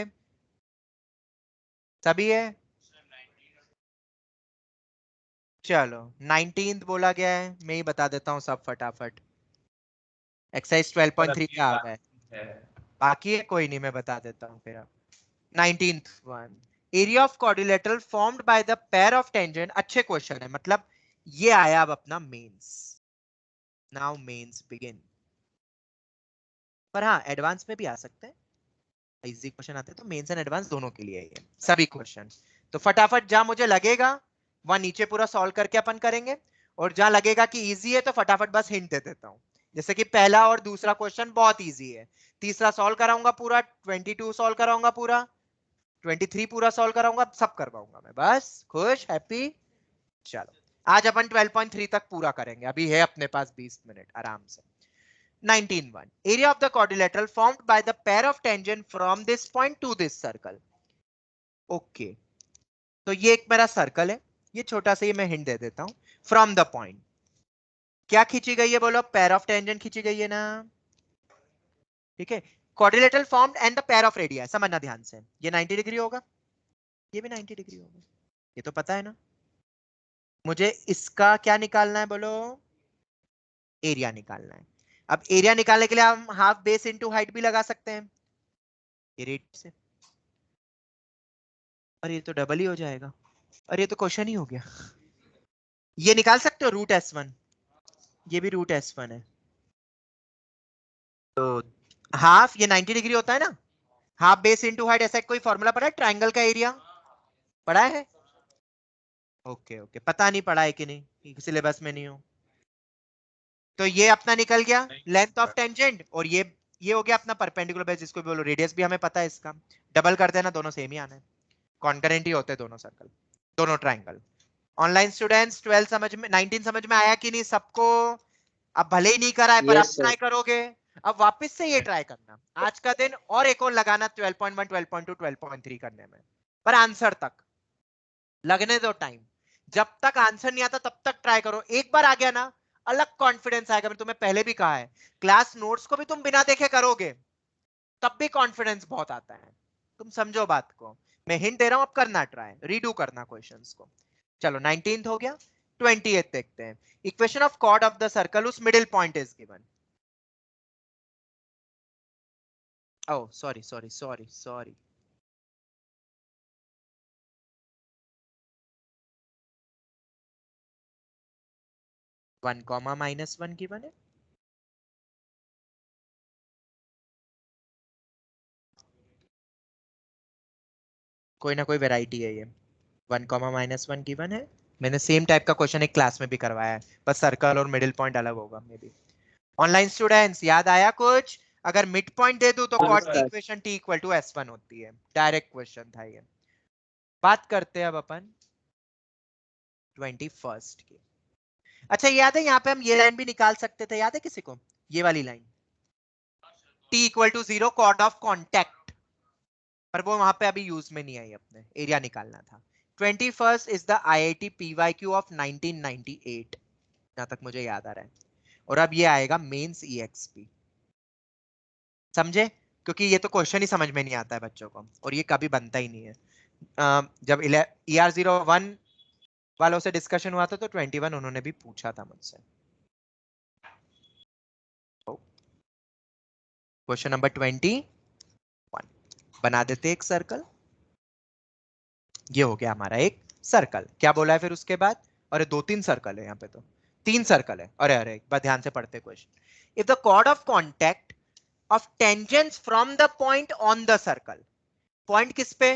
सभी है? चलो 19th बोला गया है, मैं ही बता देता हूँ सब फटाफट। एक्सरसाइज 12.3 क्या आ गया है, बाकी है कोई नहीं, मैं बता देता हूँ फिर। 19th one, area of quadrilateral formed by the pair of tangent, अच्छे क्वेश्चन है, मतलब ये आया अब अपना मेंस। नाउ मेंस बिगिन, पर हाँ एडवांस में भी आ सकते हैं, इजी क्वेश्चन आते हैं तो मेंस एंड एडवांस दोनों के लिए है सभी क्वेश्चन। तो फटाफट जहां मुझे लगेगा वहां नीचे पूरा सॉल्व करके अपन करेंगे, और जहां लगेगा कि इजी है तो फटाफट बस हिंट दे देता हूं। जैसे कि पहला और दूसरा क्वेश्चन बहुत इजी है, तीसरा सॉल्व कराऊंगा पूरा, 22 सॉल्व कराऊंगा पूरा, 23 पूरा सॉल्व कराऊंगा, सब करवाऊंगा मैं, बस खुश हैप्पी। चलो आज अपन 12.3 तक पूरा करेंगे, अभी है अपने पास 20 मिनट आराम से। 19.1 area of the quadrilateral formed by the pair of tangent from this point to this circle। Okay तो ये एक मेरा सर्कल है, ये छोटा सा, ये मैं हिंट दे देता हूं, फ्रॉम द पॉइंट क्या खींची गई है, बोलो पेयर ऑफ टेंजेंट खींची गई है ना, ठीक है। Quadrilateral formed and the pair of radii, समझना ध्यान से, ये 90 डिग्री होगा, ये भी 90 डिग्री होगा, ये तो पता है ना। मुझे इसका क्या निकालना है, बोलो एरिया निकालना है। अब एरिया निकालने के लिए हम हाफ बेस इनटू हाइट भी लगा सकते हैं, ये रेट से, अरे ये तो डबल ही हो जाएगा, अरे ये तो क्वेश्चन ही हो गया। ये निकाल सकते हो रूट S1, ये भी रूट S1 है, तो हाफ, ये 90 डिग्री होता है ना, हाफ बेस इनटू हाइट, ऐसा कोई फॉर्मूला पढ़ा है ट्रायंगल का एरिया, पढ़ा है? ओके ओके, पता नहीं पढ़ा है कि नहीं, सिलेबस में नहीं हो। तो ये अपना निकल गया लेंथ ऑफ टेंजेंट, और ये हो गया अपना परपेंडिकुलर बेस, जिसको बोलो रेडियस भी हमें पता है इसका, डबल कर देना, दोनों सेम ही आना है, कॉन्करेंट ही होते हैं दोनों सर्कल, दोनों ट्रायंगल। ऑनलाइन स्टूडेंट्स 12 समझ में, 19 समझ में आया कि नहीं सबको? अब भले ही नहीं करा है पर अब यस ट्राई सर। करोगे, अब वापस से ये ट्राई करना आज का दिन, और एक और लगाना 12.1, 12.2, 12.3 करने में, पर आंसर तक लगने दो टाइम, जब तक आंसर नहीं आता तब तक ट्राई करो, एक बार आ गया ना, अलग कॉन्फिडेंस आएगा। मैंने तुम्हें पहले भी कहा है, क्लास नोट्स को भी तुम बिना देखे करोगे तब भी कॉन्फिडेंस बहुत आता है। तुम समझो बात को, मैं हिंट दे रहा हूं, अब करना ट्राई, रीडू करना क्वेश्चंस को। चलो 19th हो गया, 20th देखते हैं। Equation of chord of the circle उस middle point is given. Oh sorry sorry sorry sorry, one comma -1 given है। कोई ना कोई वेराइटी है ये। 1 कॉमा -1 गिवन है। मैंने सेम टाइप का क्वेश्चन एक क्लास में भी करवाया है, बस सर्कल और मिडिल पॉइंट अलग होगा मे बी। ऑनलाइन स्टूडेंट्स याद आया कुछ? अगर मिड पॉइंट दे दूं तो हाँ, कॉर्ड की sir. Equation t equal to s1 होती है। डायरेक्ट क्वेश्चन था ये। बात करते हैं अब अपन 21st की। अच्छा याद है यहाँ पे हम ये लाइन भी निकाल सकते थे, याद है किसी को? ये वाली line t equal to 0 chord of contact, पर वो वहां पे अभी यूज में नहीं आई, अपने एरिया निकालना था। 21st is the IIT PYQ of 1998, जहां तक मुझे याद आ रहा है। और अब ये आएगा मेंस EXP, समझे? क्योंकि ये तो क्वेश्चन ही समझ में नहीं आता है बच्चों को, और ये कभी बनता ही नहीं है। जब ER01 वालों से डिस्कशन हुआ था तो 21 उन्होंने भी पूछा था मुझसे। क्वेश्चन नंबर 21, बना देते एक सर्कल। ये हो गया हमारा एक सर्कल। क्या बोला है फिर उसके बाद? अरे 2-3 सर्कल है यहाँ पे, तो 3 सर्कल है। अरे अरे एक बार ध्यान से पढ़ते question. If the chord of contact of tangents from the point on the circle, point किस पे?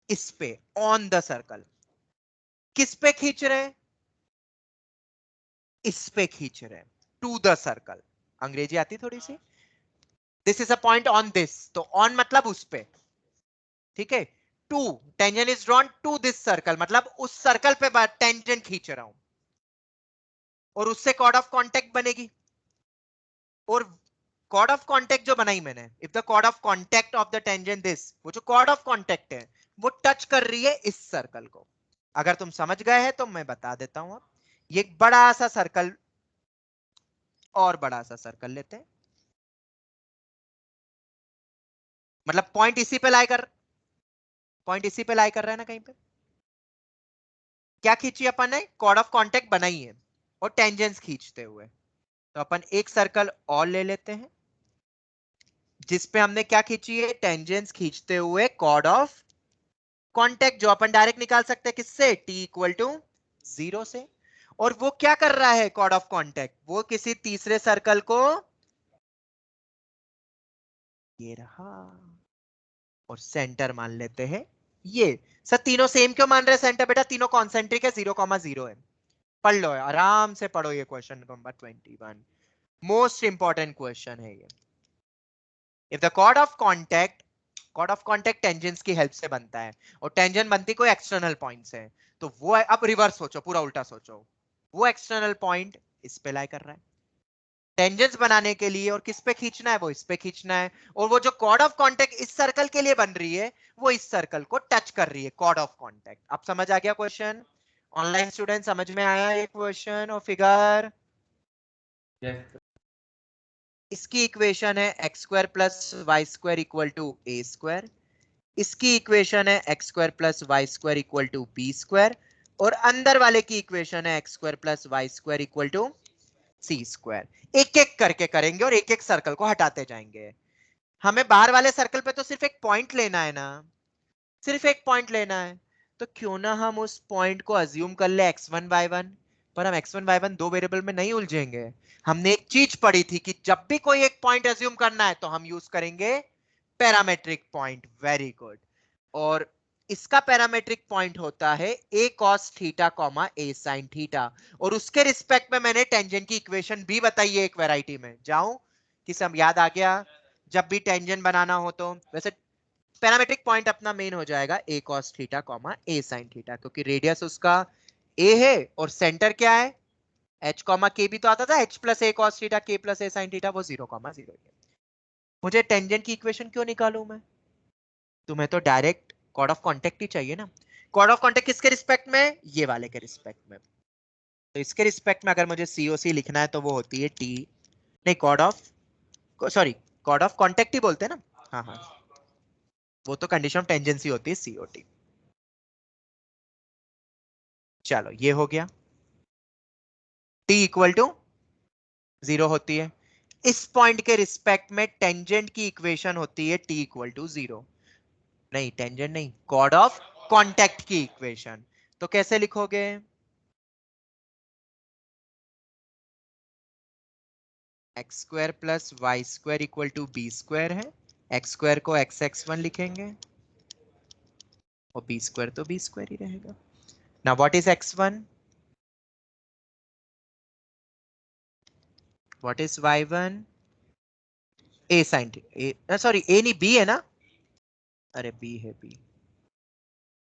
इस पे, ऑन द सर्कल। किस पे खींच रहे हैं? इस पे खींच रहे हैं, टू द सर्कल। अंग्रेजी आती थोड़ी सी। This is a point on this, तो ऑन मतलब उस पे, ठीक है। Two, tangent is drawn to this circle, मतलब उस सर्कल पे टेंजेंट खींच रहा हूं, और उससे कॉर्ड ऑफ कॉन्टेक्ट बनेगी। और कॉर्ड ऑफ कॉन्टेक्ट जो बनाई मैंने, if the chord of contact of the tangent this, वो जो कॉर्ड ऑफ कॉन्टेक्ट है वो टच कर रही है इस सर्कल को। अगर तुम समझ गए हैं तो मैं बता देता हूं। अब ये एक बड़ा सा सर्कल, और बड़ा सा सर्कल लेते हैं, मतलब पॉइंट इसी पे लाई कर, पॉइंट इसी पे लाई कर रहा है ना कहीं पे। क्या खींची अपन ने? कॉर्ड ऑफ कॉन्टेक्ट बनाई है और टेंजेंट्स खींचते हुए। तो अपन एक सर्कल और ले लेते हैं जिसपे हमने क्या खींची है? टेंजेंट्स खींचते हुए कॉर्ड ऑफ कॉन्टेक्ट, जो अपन डायरेक्ट निकाल सकते हैं किससे? t इक्वल टू 0 से। और वो क्या कर रहा है कॉर्ड ऑफ कॉन्टेक्ट? वो किसी तीसरे सर्कल को, ये रहा, और सेंटर मान लेते हैं ये। सर तीनों सेम क्यों मान रहे हैं सेंटर? बेटा तीनों कॉन्सेंट्रिक है, 0,0 है। पढ़ लो, आराम से पढ़ो, ये question number 21 most important question है ये। If the chord of contact, chord of contact tangents की हेल्प से बनता है, और टेंजेंट बनती कोई एक्सटर्नल पॉइंट से, तो वो है, अब रिवर्स सोचो, पूरा उल्टा सोचो, वो एक्सटर्नल पॉइंट इस पे लाई कर रहा है टेंजेंट्स बनाने के लिए, और किस पे खींचना है? वो इस पे खींचना है। और वो जो कॉर्ड ऑफ कॉन्टेक्ट इस सर्कल के लिए बन रही है, वो इस सर्कल को टच कर रही है, कॉर्ड ऑफ कॉन्टेक्ट। अब समझ आ गया क्वेश्चन? ऑनलाइन स्टूडेंट समझ में आया ये क्वेश्चन और फिगर? यस इसकी इक्वेशन है x square plus Y square equal to A square. इसकी इक्वेशन है x square plus Y square equal to B square. और अंदर वाले की इक्वेशन है x square plus Y square equal to c square. एक एक करके करेंगे और एक एक सर्कल को हटाते जाएंगे। हमें बाहर वाले सर्कल पे तो सिर्फ एक पॉइंट लेना है ना, सिर्फ एक पॉइंट लेना है। तो क्यों ना हम उस पॉइंट को अज्यूम कर ले x1 y1, पर हम x1 y1 दो वेरिएबल में नहीं उलझेंगे। हमने एक चीज पढ़ी थी कि जब भी कोई एक पॉइंट अज्यूम करना है तो हम यूज करेंगे पैरामेट्रिक पॉइंट। Very good. और इसका पैरामेट्रिक पॉइंट होता है a cos theta comma a sin theta. और उसके रिस्पेक्ट में मैंने टेंजेंट की इक्वेशन भी बताई है एक वैरायटी में। जाऊं कि सब याद आ गया? जब भी टेंजेंट बनाना हो तो वैसे पैरामेट्रिक पॉइंट अपना मेन हो जाएगा a cos theta comma a sin theta, क्योंकि रेडियस उसका a है और सेंटर क्या है? h कॉमा k भी तो आता था, h plus a cos theta k plus a sin theta, वो 0,0 है। मुझे टेंजेंट की इक्वेशन क्यों निकालूं मैं? तुम्हें तो डायरेक्ट कॉर्ड ऑफ कॉन्टेक्ट ही चाहिए ना। कॉर्ड ऑफ कॉन्टेक्ट किसके रिस्पेक्ट में? ये वाले के रिस्पेक्ट में। तो इसके रिस्पेक्ट में अगर मुझे सीओसी लिखना है तो वो होती है टी, नहीं chord of, sorry chord of contact ही बोलते हैं ना, हाँ हाँ, वो तो कंडीशन ऑफ टेंजेंसी होती है सीओटी। चलो ये हो गया, टी इक्वल टू 0 होती है। इस पॉइंट के रिस्पेक्ट में टेंजेंट की इक्वेशन होती है टी इक्वल टू 0, नहीं टेंजेंट नहीं, कॉर्ड ऑफ कॉन्टेक्ट की इक्वेशन। तो कैसे लिखोगे, X square plus Y square equal to B square है, एक्स स्क्वायर को एक्स एक्स वन लिखेंगे और बी स्क्वायर तो बी स्क्वायर ही रहेगा। Now what is X one, what is Y one, A sine, A sorry A नहीं B है ना, अरे बी है बी,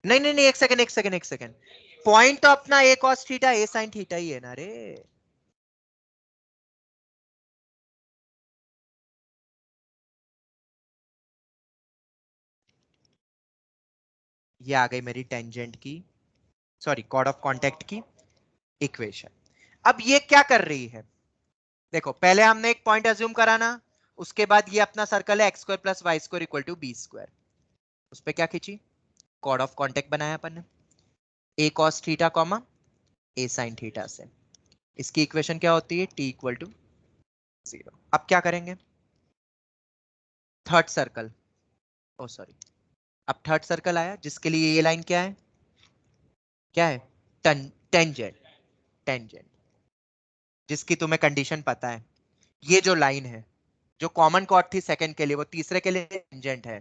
नहीं नहीं नहीं, एक सेकंड एक सेकंड एक सेकंड, पॉइंट तो अपना ए कॉस थीटा ए साइन थीटा ही है ना रे। ये आ गई मेरी टेंजेंट की, सॉरी कॉर्ड ऑफ कॉन्टेक्ट की इक्वेशन। अब ये क्या कर रही है, देखो पहले हमने एक पॉइंट अज्यूम करा ना, उसके बाद ये अपना सर्कल है x square plus Y square equal to B square, उस पर क्या खींची, कॉर्ड ऑफ कॉन्टेक्ट बनाया अपन ने, ए कॉस थीटा कॉमा ए साइन थीटा से। इसकी इक्वेशन क्या होती है, टी इक्वल टू 0। अब क्या करेंगे, थर्ड सर्कल, ओ सॉरी, अब थर्ड सर्कल आया जिसके लिए ये लाइन क्या है, क्या है, टेंजेंट, टेंजेंट जिसकी तुम्हें कंडीशन पता है, ये जो लाइन है जो कॉमन कॉर्ड थी सेकंड के लिए वो तीसरे के लिए टेंजेंट है,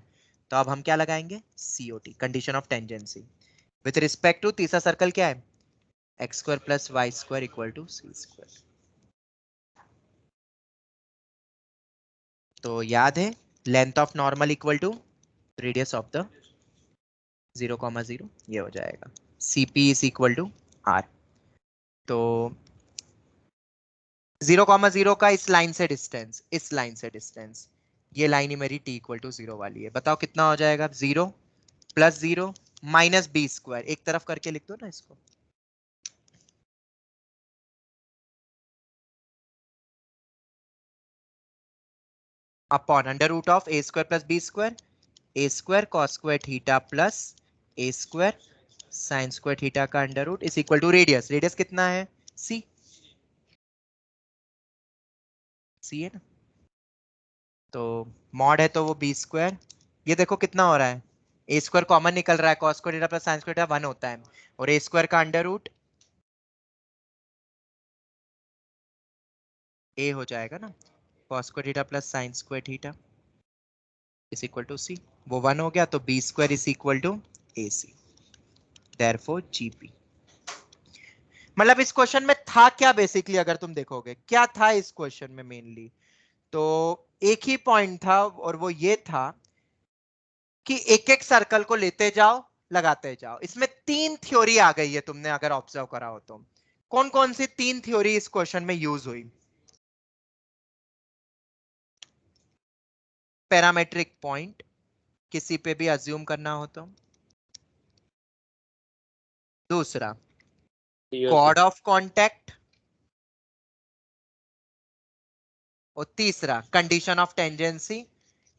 तो अब हम क्या लगाएंगे, COT, condition of tangency with respect to तीसरा सर्कल क्या है, x square plus Y square equal to c square. तो याद है length of normal equal to radius of the 0,0, ये हो जाएगा CP is equal to R. तो 0,0 का इस लाइन से डिस्टेंस, इस लाइन से डिस्टेंस, ये लाइन ही मेरी t इक्वल टू 0 वाली है, बताओ कितना हो जाएगा, 0 प्लस 0 माइनस बी स्क्वायर, एक तरफ करके लिख दो ना इसको, upon under root of A square plus B square, A square cos square theta plus A square sine square theta का under root is equal to radius, radius कितना है, सी, सी है ना, तो मॉड है तो वो बी स्क्वायर, ये देखो कितना हो रहा है, ए स्क्वायर कॉमन निकल रहा है, cos square theta plus sine square theta 1 होता है, और ए स्क्वायर का अंडर रूट ए हो जाएगा ना, cos square theta plus sine square theta is equal to C, वो 1 हो गया, तो B square is equal to A C, therefore GP. मतलब इस क्वेश्चन में था क्या बेसिकली, अगर तुम देखोगे क्या था इस क्वेश्चन में मेनली, तो एक ही पॉइंट था और वो ये था कि एक एक सर्कल को लेते जाओ लगाते जाओ। इसमें 3 थ्योरी आ गई है, तुमने अगर ऑब्जर्व करा हो तो, कौन कौन सी 3 थ्योरी इस क्वेश्चन में यूज हुई, पैरामेट्रिक पॉइंट किसी पे भी अज्यूम करना हो तो, दूसरा कॉर्ड ऑफ कॉन्टेक्ट, और तीसरा कंडीशन ऑफ टेंजेंसी।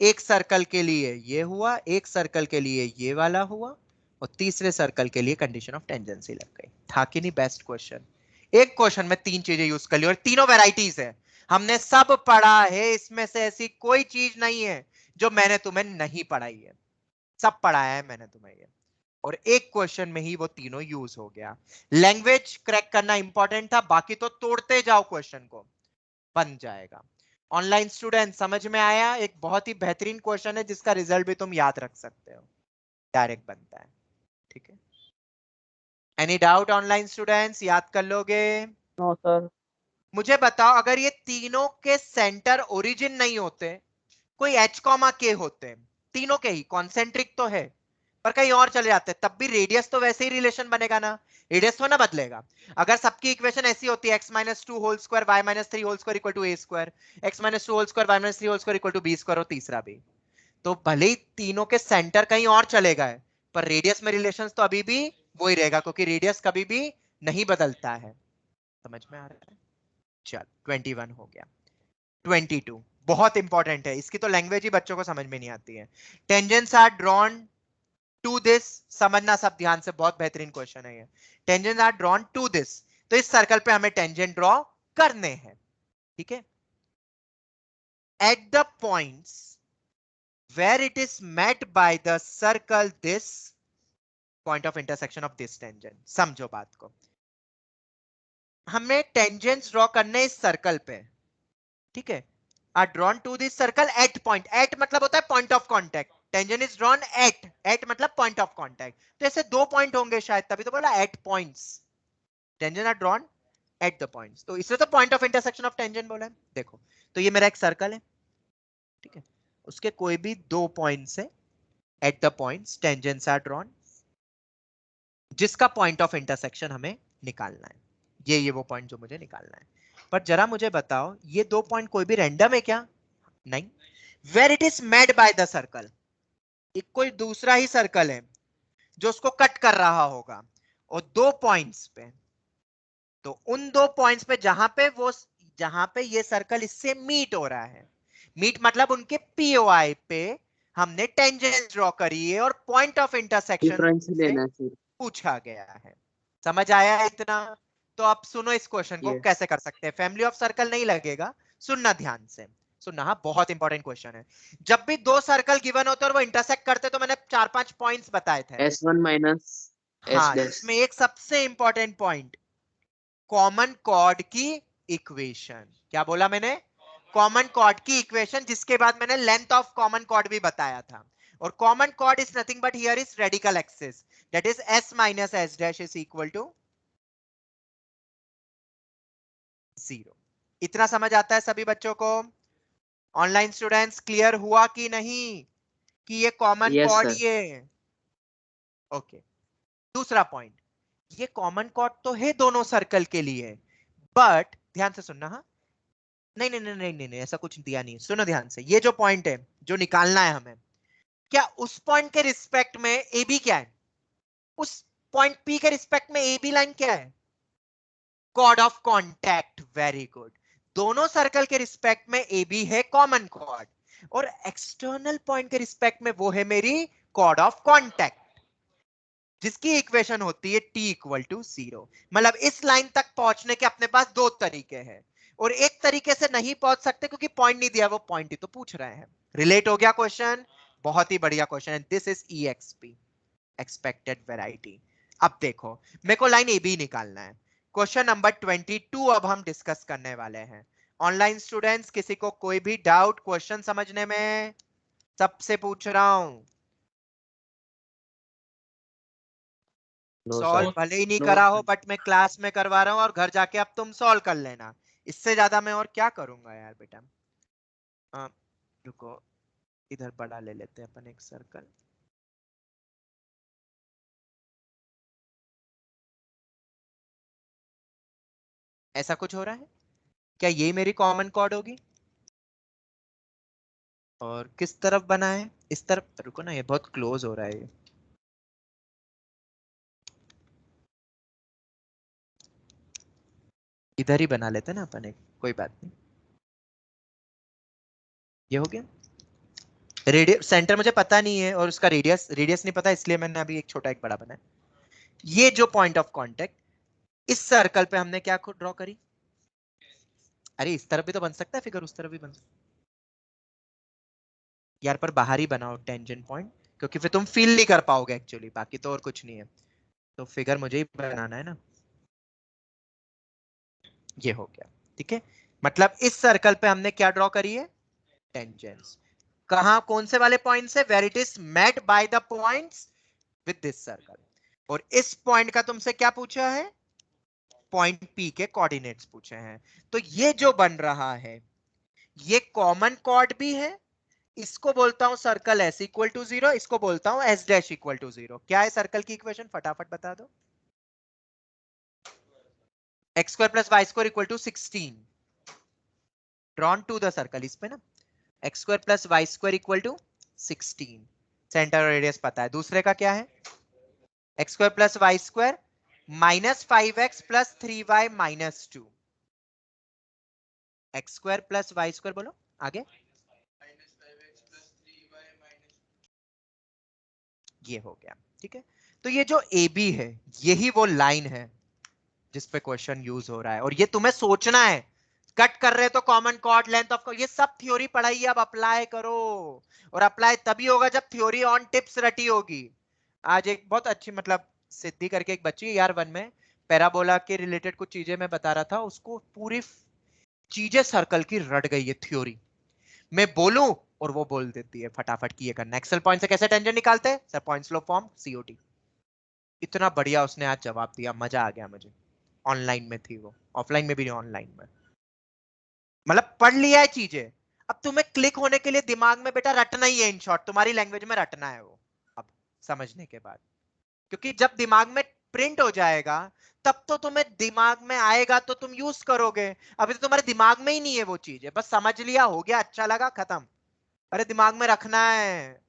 एक सर्कल के लिए ये हुआ, एक सर्कल के लिए ये वाला हुआ, और तीसरे सर्कल के लिए कंडीशन ऑफ टेंजेंसी लग गई। था कि नहीं बेस्ट क्वेश्चन, एक क्वेश्चन में 3 चीजें यूज कर ली और तीनों वेराइटीज है, हमने सब पढ़ा है, इसमें से ऐसी कोई चीज नहीं है जो मैंने तुम्हें नहीं पढ़ाई है, सब पढ़ाया है मैंने तुम्हें ये, और एक क्वेश्चन में ही वो तीनों यूज हो गया। लैंग्वेज क्रैक करना इंपॉर्टेंट था, बाकी तो तोड़ते जाओ क्वेश्चन को, बन जाएगा। ऑनलाइन स्टूडेंट समझ में आया, एक बहुत ही बेहतरीन क्वेश्चन है जिसका रिजल्ट भी तुम याद रख सकते हो, डायरेक्ट बनता है, ठीक है। एनी डाउट ऑनलाइन स्टूडेंट्स, याद कर लोगे, नो सर, मुझे बताओ अगर ये तीनों के सेंटर ओरिजिन नहीं होते, कोई h कॉमा के होते, तीनों के ही कॉन्सेंट्रिक तो है पर कहीं और चले जाते, तब भी रेडियस तो वैसे ही रिलेशन बनेगा ना, रेडियस तो ना बदलेगा। अगर सबकी इक्वेशन ऐसी होती है x minus 2 whole square y minus 3 whole square equal to A square, x minus 2 whole square y minus 3 whole square equal to B square, और तीसरा भी, तो भले ही तीनों के सेंटर कहीं और चले गए पर रेडियस में रिलेशन तो अभी भी वही रहेगा, क्योंकि रेडियस कभी भी नहीं बदलता है, समझ में आ रहा है? चल 21 हो गया। 22 बहुत इंपॉर्टेंट है, इसकी तो लैंग्वेज ही बच्चों को समझ में नहीं आती है। Tangents are drawn to this, समझना सब ध्यान से, बहुत बेहतरीन क्वेश्चन है ये। Tangents are drawn to this, तो इस सर्कल पे हमें टेंजेंट ड्रॉ करने हैं, ठीक है। Eight the points where it is met by the circle this point of intersection of this tangent, समझो बात को। हमें टेंजेंट्स ड्रॉ करने इस सर्कल पे, ठीक है। Are drawn to this circle at point, at मतलब होता है point of contact, tangent is drawn at, at मतलब पॉइंट ऑफ कांटेक्ट, तो ऐसे दो पॉइंट होंगे शायद, तभी तो बोला at points, tangent are drawn at the points, तो इसलिए तो point of intersection of tangent बोला है। देखो तो ये मेरा एक सर्कल है, ठीक है, उसके कोई भी दो पॉइंट से at the points tangents are drawn, जिसका पॉइंट ऑफ इंटरसेक्शन हमें निकालना है, ये वो पॉइंट जो मुझे निकालना है। पर जरा मुझे बताओ ये दो पॉइंट कोई भी रैंडम है क्या? नहीं। Where it is made by the circle, एक कोई दूसरा ही सर्कल है जो उसको कट कर रहा होगा, और दो पॉइंट्स पे, तो उन दो पॉइंट्स पे जहां पे ये सर्कल इससे मीट हो रहा है, मीट मतलब उनके पीओआई पे हमने टेंजेंट ड्रॉ करी है और पॉइंट ऑफ इंटरसेक्शन डिफरेंस लेना है फिर। पूछा गया है। समझ आया है इतना? तो आप सुनो इस क्वेश्चन को Yes. कैसे कर सकते हैं। फैमिली ऑफ सर्कल नहीं लगेगा, सुनना ध्यान से, सुनना, हाँ बहुत इंपॉर्टेंट क्वेश्चन है। जब भी दो सर्कल गिवन होते और वो इंटरसेक्ट करते तो मैंने 4-5 पॉइंट्स बताए थे। S1 माइनस हाँ, S डैश। इसमें एक सबसे इंपॉर्टेंट पॉइंट, कॉमन कॉर्ड की इक्वेशन। क्या बोला मैंने? कॉमन कॉर्ड की इक्वेशन, जिसके बाद मैंने लेंथ ऑफ कॉमन कॉर्ड भी बताया था। और common chord is nothing but here is radical axis, that is s minus s dash is equal to 0। इतना समझ आता है सभी बच्चों को? ऑनलाइन स्टूडेंट्स क्लियर हुआ कि नहीं कि ये कॉमन Yes, कॉर्ड sir. ये? ओके। दूसरा पॉइंट, ये कॉमन कॉर्ड तो है दोनों सर्कल के लिए, बट ध्यान से सुनना, हाँ, नहीं नहीं नहीं नहीं नहीं नहीं, ऐसा कुछ दिया नहीं है, सुनो ध्यान से। ये जो पॉइंट है जो निकालना है हमें, क्या उस पॉइंट के रिस्पेक्ट में ए बी क्या है? उस पॉइंट पी के रिस्पेक्ट में ए बी लाइन क्या है? Chord of contact. Very good. दोनों सर्कल के रिस्पेक्ट में ए बी है कॉमन कॉर्ड, और एक्सटर्नल पॉइंट के रिस्पेक्ट में वो है मेरी कॉर्ड ऑफ कॉन्टैक्ट, जिसकी इक्वेशन होती है t इक्वल टू 0। मतलब इस लाइन तक पहुंचने के अपने पास दो तरीके हैं, और एक तरीके से नहीं पहुंच सकते क्योंकि पॉइंट नहीं दिया, वो पॉइंट ही तो पूछ रहे हैं। रिलेट हो गया क्वेश्चन? बहुत ही बढ़िया क्वेश्चन है। This is EXP, expected variety. अब देखो मेरे को लाइन ए बी निकालना है। क्वेश्चन नंबर 22 अब हम डिस्कस करने वाले हैं। ऑनलाइन स्टूडेंट्स किसी को कोई भी डाउट क्वेश्चन समझने में? सबसे पूछ रहा हूं। No solve sir. भले ही नहीं No, करा हो, sir. बट मैं क्लास में करवा रहा हूं और घर जाके अब तुम सॉल्व कर लेना। इससे ज्यादा मैं और क्या करूंगा यार बेटा। रुको, इधर बड़ा ले लेते हैं अपन एक सर्कल। ऐसा कुछ हो रहा है क्या? यही मेरी कॉमन कॉर्ड होगी? और किस तरफ बना है? इस तरफ। रुको ना, ये बहुत क्लोज हो रहा है ये। इधर ही बना लेते हैं ना अपन एक, कोई बात नहीं। ये हो गया। रेडियस सेंटर मुझे पता नहीं है और उसका रेडियस रेडियस नहीं पता, इसलिए मैंने अभी एक छोटा एक बड़ा बनाया। ये जो पॉइंट ऑफ कांटेक्ट इस सर्कल पे हमने क्या ड्रॉ करी? अरे इस तरफ भी तो बन सकता है फिगर, उस तरफ भी बन सकता यार, पर बाहर ही बनाओ टेंजेंट पॉइंट, क्योंकि फिर तुम फील नहीं कर पाओगे एक्चुअली, बाकी तो और कुछ नहीं है। तो फिगर मुझे ही बनाना है ना। ये हो गया, ठीक है। मतलब इस सर्कल पे हमने क्या ड्रॉ करी है? टेंजेंट्स। कहां, कौन से वाले पॉइंट से? Where it is met by the points with this circle. और इस पॉइंट का तुमसे क्या पूछा है? पॉइंट पी के कोऑर्डिनेट्स पूछे हैं। तो ये जो बन रहा है ये कॉमन कॉर्ड भी है, इसको बोलता हूं सर्कल s इक्वल टू 0, इसको बोलता हूं s डैश इक्वल टू 0। क्या है सर्कल की इक्वेशन? फटाफट बता दो। x square plus Y square equal to 16 drawn to the circle, इस पे ना, x square plus Y square equal to 16। Centre और रेडियस पता है। दूसरे का क्या है? x square plus Y square -5x plus 3y minus 2, x square plus Y square, बोलो आगे। ये हो गया, ठीक है। तो ये जो ए बी है, यही वो लाइन है जिस पे क्वेश्चन यूज हो रहा है, और ये तुम्हें सोचना है। कट कर रहे तो कॉमन कॉर्ड, लेंथ ऑफ, ये सब थ्योरी पढ़ाई है, अब अप्लाई करो। और अप्लाई तभी होगा जब थ्योरी ऑन टिप्स रटी होगी। आज एक बहुत अच्छी, मतलब सिद्धि करके एक बच्ची यार 1 में पैराबोला के रिलेटेड कुछ चीजें मैं बता रहा था, उसको पूरी चीजें सर्कल की रट गई है थ्योरी। मैं बोलूं और वो बोल देती है फटाफट कि ये करना। एक्सेल पॉइंट से कैसे टेंजेंट निकालते हैं सर, पॉइंट्स लो फॉर्म सीओटी। इतना बढ़िया उसने आज जवाब दिया, मजा आ गया मुझे। ऑनलाइन में थी वो, ऑफलाइन में भी नहीं, ऑनलाइन में। मतलब पढ़ लिया है चीजें, अब तुम्हें क्लिक होने के लिए दिमाग में बेटा रटना ही है, इन शॉर्ट तुम्हारी लैंग्वेज में रटना है वो, अब समझने के बाद। क्योंकि जब दिमाग में प्रिंट हो जाएगा तब तो तुम्हें दिमाग में आएगा तो तुम यूज करोगे। अभी तो तुम्हारे दिमाग में ही नहीं है वो चीज, है बस समझ लिया, हो गया, अच्छा लगा, खत्म। अरे दिमाग में रखना है,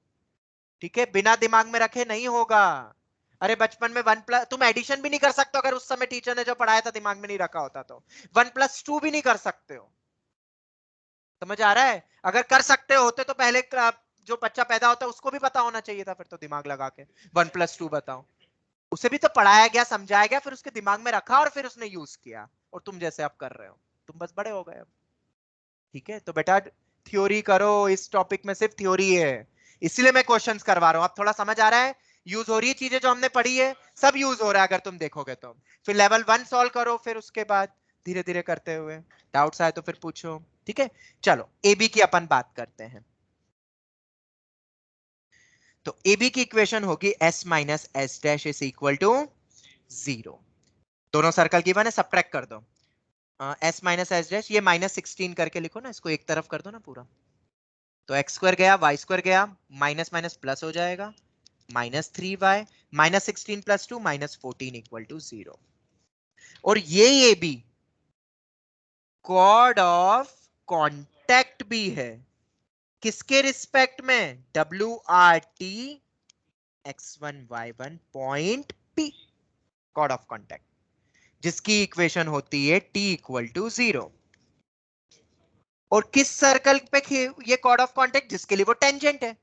ठीक है, बिना दिमाग में रखे नहीं होगा। अरे बचपन में 1+ तुम एडिशन भी नहीं कर सकते अगर उस समय टीचर ने जो पढ़ाया था दिमाग में नहीं रखा होता तो। 1+2 भी नहीं कर सकते हो, समझ आ रहा है? अगर कर सकते होते तो पहले जो बच्चा पैदा होता है उसको भी पता होना चाहिए था, फिर तो दिमाग लगा के 1+2 बताओ। उसे भी तो पढ़ाया गया, समझाया गया, फिर उसके दिमाग में रखा और फिर उसने यूज किया। और तुम जैसे आप कर रहे हो, तुम बस बड़े हो गए अब, ठीक है। तो बेटा थ्योरी करो, इस टॉपिक में सिर्फ थ्योरी है, इसीलिए मैं क्वेश्चंस करवा रहा हूं। अब थोड़ा समझ आ रहा है, यूज हो रही है चीजें जो हमने पढ़ी है, सब यूज हो रहा है अगर तुम देखोगे तो। फिर लेवल 1 सॉल्व करो, फिर उसके बाद धीरे धीरे करते हुए डाउट्स आए तो फिर पूछो, ठीक है। चलो ए बी की अपन बात करते हैं। तो ए बी की इक्वेशन होगी s minus S dash is equal to 0। दोनों सर्कल की वन है, सबट्रैक्ट कर दो। s माइनस एस डैश, ये -16 करके लिखो ना, इसको एक तरफ कर दो ना पूरा। तो एक्स स्क्वायर गया, वाई स्क्वायर गया, माइनस माइनस प्लस हो जाएगा, -3y, -16 + 2 -14 इक्वल टू 0। और ये भी कॉर्ड ऑफ कांटेक्ट भी है, किसके रिस्पेक्ट में? WRT x1y1 point P, chord of contact, जिसकी इक्वेशन होती है t इक्वल टू 0। और किस सर्कल पे ये कॉर्ड ऑफ कांटेक्ट? जिसके लिए वो टेंजेंट है।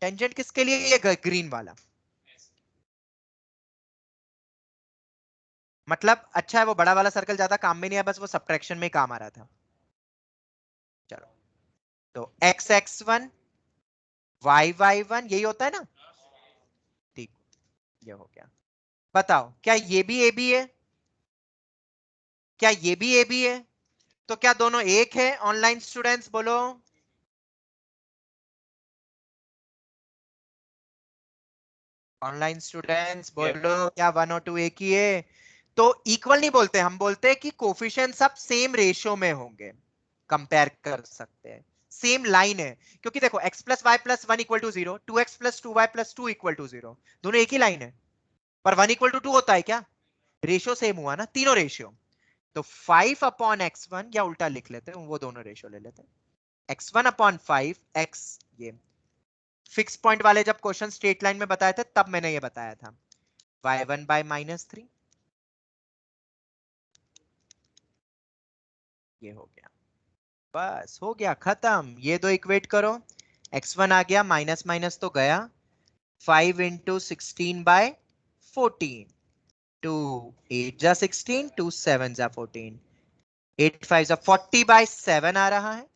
टेंजेंट किसके लिए? ये ग्रीन वाला। मतलब अच्छा है वो बड़ा वाला सर्कल ज्यादा काम में नहीं है, बस वो सब्ट्रैक्शन में काम आ रहा था। चलो, तो x(x1) y(y1) यही होता है ना, ठीक, ये हो गया। बताओ क्या ये भी ए बी है? क्या ये भी ए बी है? तो क्या दोनों एक है? ऑनलाइन स्टूडेंट्स बोलो। ऑनलाइन स्टूडेंट्स बोलो, क्या 1 और 2 एक ही है? तो इक्वल नहीं बोलते, हम बोलते हैं कि कोफिशिएंट सब सेम रेशियो में होंगे, कंपेयर कर सकते हैं, सेम लाइन है। क्योंकि देखो x + y + 1 = 0, 2x + 2y + 2 = 0, दोनों एक ही लाइन है। पर 1 = 2 होता है क्या? रेशियो सेम हुआ ना, तीनों रेशियो। तो 5/x1, या उल्टा लिख लेते हैं, वो दोनों रेशियो ले लेते हैं, x1/5 x, ये फिक्स पॉइंट वाले जब क्वेश्चन स्ट्रेट लाइन में बताए थे तब मैंने ये बताया था, y1/-3, ये हो गया, बस हो गया खत्म। ये दो इक्वेट करो, x1 आ गया, माइनस माइनस तो गया, 5 × 16/14, 2 8 जा 16, 2 7 जा 14, 8 5 जा 40/7 आ रहा है।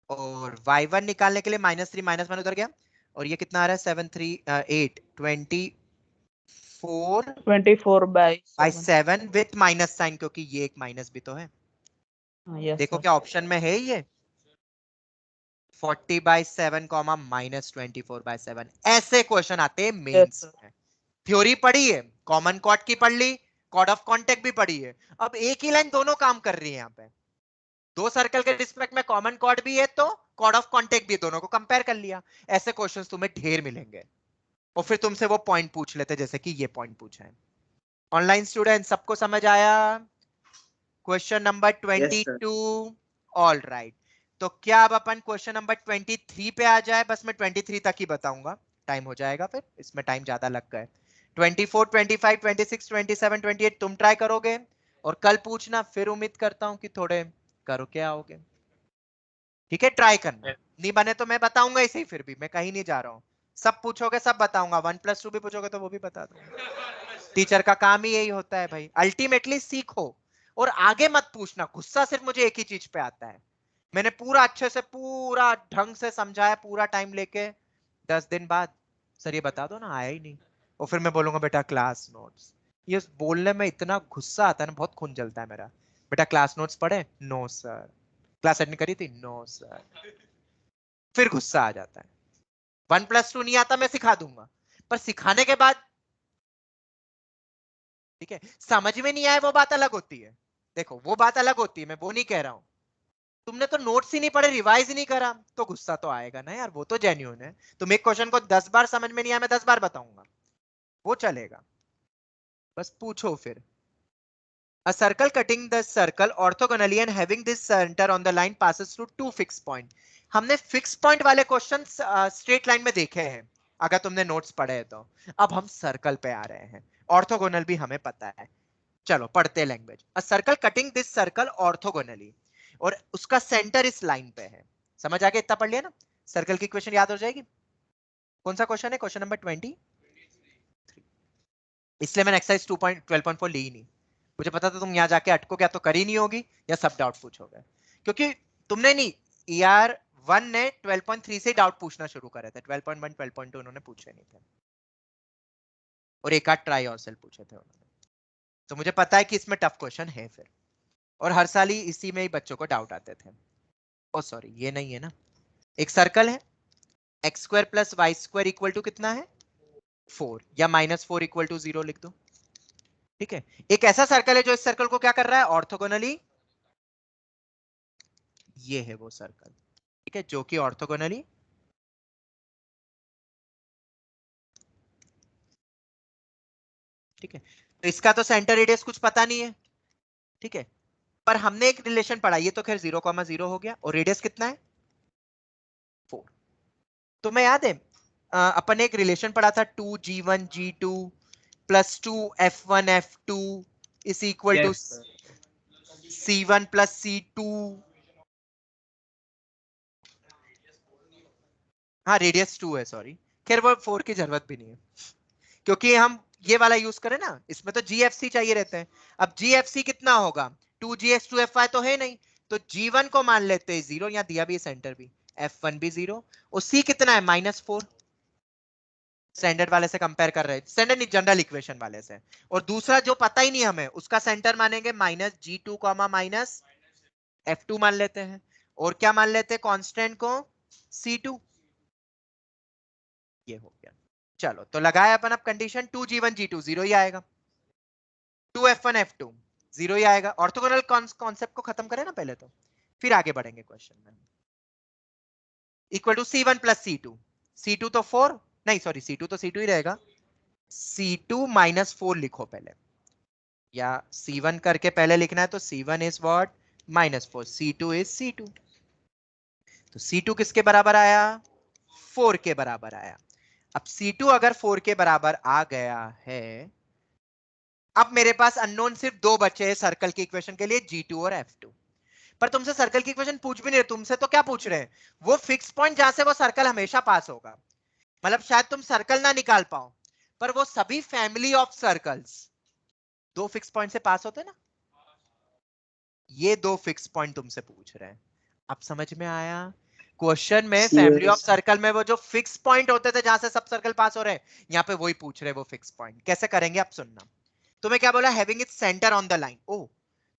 और y1 निकालने के लिए -3 -1 उधर गया, और ये कितना आ रहा है? 7 3 8 24/7 विथ माइनस साइन, क्योंकि ये एक माइनस भी तो है। यस देखो सर। क्या ऑप्शन में है, ये 40/7, -24/7, ऐसे क्वेश्चन आते हैं मेंस सर। में। थ्योरी पढ़ी है, कॉमन कॉर्ड की पढ़ ली, कॉर्ड ऑफ कांटेक्ट भी पढ़ी है, अब एक ही लाइन दोनों काम कर रही है। यहाँ पे दो सर्कल के रिस्पेक्ट में कॉमन कॉर्ड भी है तो कॉर्ड ऑफ कांटेक्ट भी है, दोनों को कंपेयर कर लिया। ऐसे क्वेश्चंस तुम्हें ढेर मिलेंगे, और फिर तुमसे वो पॉइंट पूछ लेते जैसे कि ये पॉइंट पूछा है। ऑनलाइन स्टूडेंट सबको समझ आया? Question number yes sir. 22, all right. तो क्या अब अपन क्वेश्चन नंबर 23 पे आ जाए? बस मैं 23 तक ही बताऊंगा, टाइम हो जाएगा, फिर इसमें टाइम ज्यादा लग गए। 24, 25, 26, 27, 28 तुम ट्राई करोगे और कल पूछना, फिर उम्मीद करता हूं कि थोड़े करो क्या आओगे। ठीक है, ट्राई करना, नहीं बने तो मैं बताऊंगा इसे ही, फिर भी मैं कहीं नहीं जा रहा हूँ। सब पूछोगे सब बताऊंगा, 1+2 भी पूछोगे तो वो भी बता दूंगा। टीचर का काम ही यही होता है भाई, अल्टीमेटली सीखो और आगे मत पूछना। गुस्सा सिर्फ मुझे एक ही चीज पे आता है, मैंने पूरा अच्छे से पूरा ढंग से समझाया पूरा टाइम लेके, 10 दिन बाद सर ये बता दो ना, आया ही नहीं। और फिर मैं बोलूंगा बेटा क्लास नोट्स। ये बोलने में इतना गुस्सा आता है ना, बहुत खून जलता है मेरा। बेटा क्लास नोट्स पढ़े? No sir. क्लास अटेंड करी थी? No sir. फिर गुस्सा आ जाता है। 1+2 नहीं आता मैं सिखा दूंगा, पर सिखाने के बाद ठीक है समझ में नहीं आए वो बात अलग होती है। देखो वो बात अलग होती है, मैं वो नहीं कह रहा हूं। तुमने तो नोट्स ही नहीं पढ़े, रिवाइज ही नहीं करा, तो गुस्सा तो आएगा ना यार, वो तो जेन्युइन है। तुम एक क्वेश्चन को 10 बार समझ में नहीं आया, मैं 10 बार बताऊंगा, वो चलेगा। बस पूछो फिर। A circle cutting the circle orthogonally and having this center on the line passes through two fixed point. हमने फिक्स पॉइंट वाले क्वेश्चन स्ट्रेट लाइन में देखे हैं, अगर तुमने नोट्स पढ़े हैं तो। अब हम सर्कल पे आ रहे हैं, ऑर्थोगोनल भी हमें पता है। चलो पढ़ते language. A circle cutting this circle orthogonally, और उसका सेंटर इस लाइन पे है। समझ आ गया? इतना पढ़ लिया ना, सर्कल की इक्वेशन याद हो जाएगी। कौन सा क्वेश्चन है? Question number 20। इसलिए मैंने एक्सरसाइज 2.12.4 ली ही नहीं, मुझे पता था तुम यहाँ जाके अटको क्या, तो करी नहीं होगी या सब डाउट पूछोगे, क्योंकि तुमने नहीं, ईआर 1 ने 12.3 से डाउट पूछना शुरू करे थे, 12.1 12.2 उन्होंने पूछे नहीं थे, और एक आध ट्राई और सेल पूछे थे उन्होंने। तो मुझे पता है कि इसमें टफ क्वेश्चन है फिर, और हर साल ही इसी में ही बच्चों को डाउट आते थे। ओ सॉरी ये नहीं है ना, एक सर्कल है, x² + y² इक्वल टू कितना है? 4, या -4 इक्वल टू 0 लिख दो। ठीक है, एक ऐसा सर्कल है जो इस सर्कल को क्या कर रहा है? ऑर्थोगोनली। ये है वो सर्कल, ठीक है, जो कि ऑर्थोगोनली ठीक है। तो इसका तो सेंटर रेडियस कुछ पता नहीं है, ठीक है, पर हमने एक रिलेशन पढ़ा, ये तो खैर 0,0 हो गया, और रेडियस कितना है? 4। तो मैं याद है अपन एक रिलेशन पढ़ा था, 2g1g2 + 2f1f2 is equal to Yes, sir. c1 + c2। हाँ रेडियस 2 है, सॉरी, खैर वो 4 की जरूरत भी नहीं है, क्योंकि हम ये वाला यूज करें ना, इसमें तो GFC चाहिए रहते हैं। अब GFC कितना होगा? 2gx2fy तो है नहीं, तो G1 को मान लेते हैं 0, यहाँ दिया भी है सेंटर भी, F1 भी 0, और C कितना है? -4। स्टैंडर्ड वाले से कंपेयर कर रहे हैं, स्टैंडर्ड नहीं जनरल इक्वेशन वाले से। और दूसरा जो पता ही नहीं हमें, उसका सेंटर मानेंगे -G2, -F2 मान लेते हैं, और क्या मान लेते हैं कांस्टेंट को? C2। ये हो गया। चलो तो लगाया अपन अब कंडीशन, 2g1g2 0 ही आएगा, 2f1f2 0 ही आएगा। ऑर्थोगोनल कॉन्सेप्ट को खत्म करें ना पहले, तो फिर आगे बढ़ेंगे क्वेश्चन में। Equal to c1 + c2, c2 तो 4, नहीं सॉरी c2 तो c2 ही रहेगा, c2 -4 लिखो पहले, या c1 करके पहले लिखना है तो c1 is what? -4, c2 is c2। तो c2 किसके बराबर आया? 4 के बराबर आया। अब c2 अगर 4 के बराबर आ गया है, अब मेरे पास अननोन सिर्फ दो बचे हैं सर्कल की इक्वेशन के लिए, G2 और F2। पर तुमसे सर्कल की इक्वेशन पूछ भी नहीं रहे, तुमसे तो क्या पूछ रहे हैं? वो फिक्स पॉइंट जहां से वो सर्कल हमेशा पास होगा। मतलब शायद तुम सर्कल ना निकाल पाओ, पर वो सभी फैमिली ऑफ सर्कल्स दो फिक्स पॉइंट से पास होते हैं ना, ये दो फिक्स पॉइंट तुमसे पूछ रहे हैं। अब समझ में आया? क्वेश्चन में फैमिली ऑफ CS सर्कल में वो जो फिक्स पॉइंट होते थे जहां से सब सर्कल पास हो रहे हैं, यहाँ पे वही पूछ रहे हैं वो फिक्स पॉइंट। कैसे करेंगे आप सुनना। तुम्हें क्या बोला? Having its centre on the line. Oh,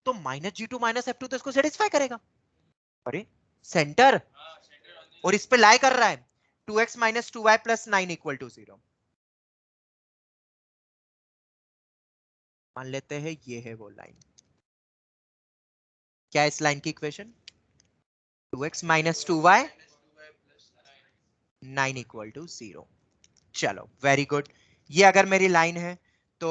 तो -G2 -F2 तो इसको सेटिस्फाई करेगा। अरे सेंटर, और इस पे लाई कर रहा है, 2x - 2y + 9 = 0। मान लेते हैं ये है वो लाइन। क्या है इस लाइन की इक्वेशन? 2x - 2y 9 = 0। चलो वेरी गुड, ये अगर मेरी लाइन है तो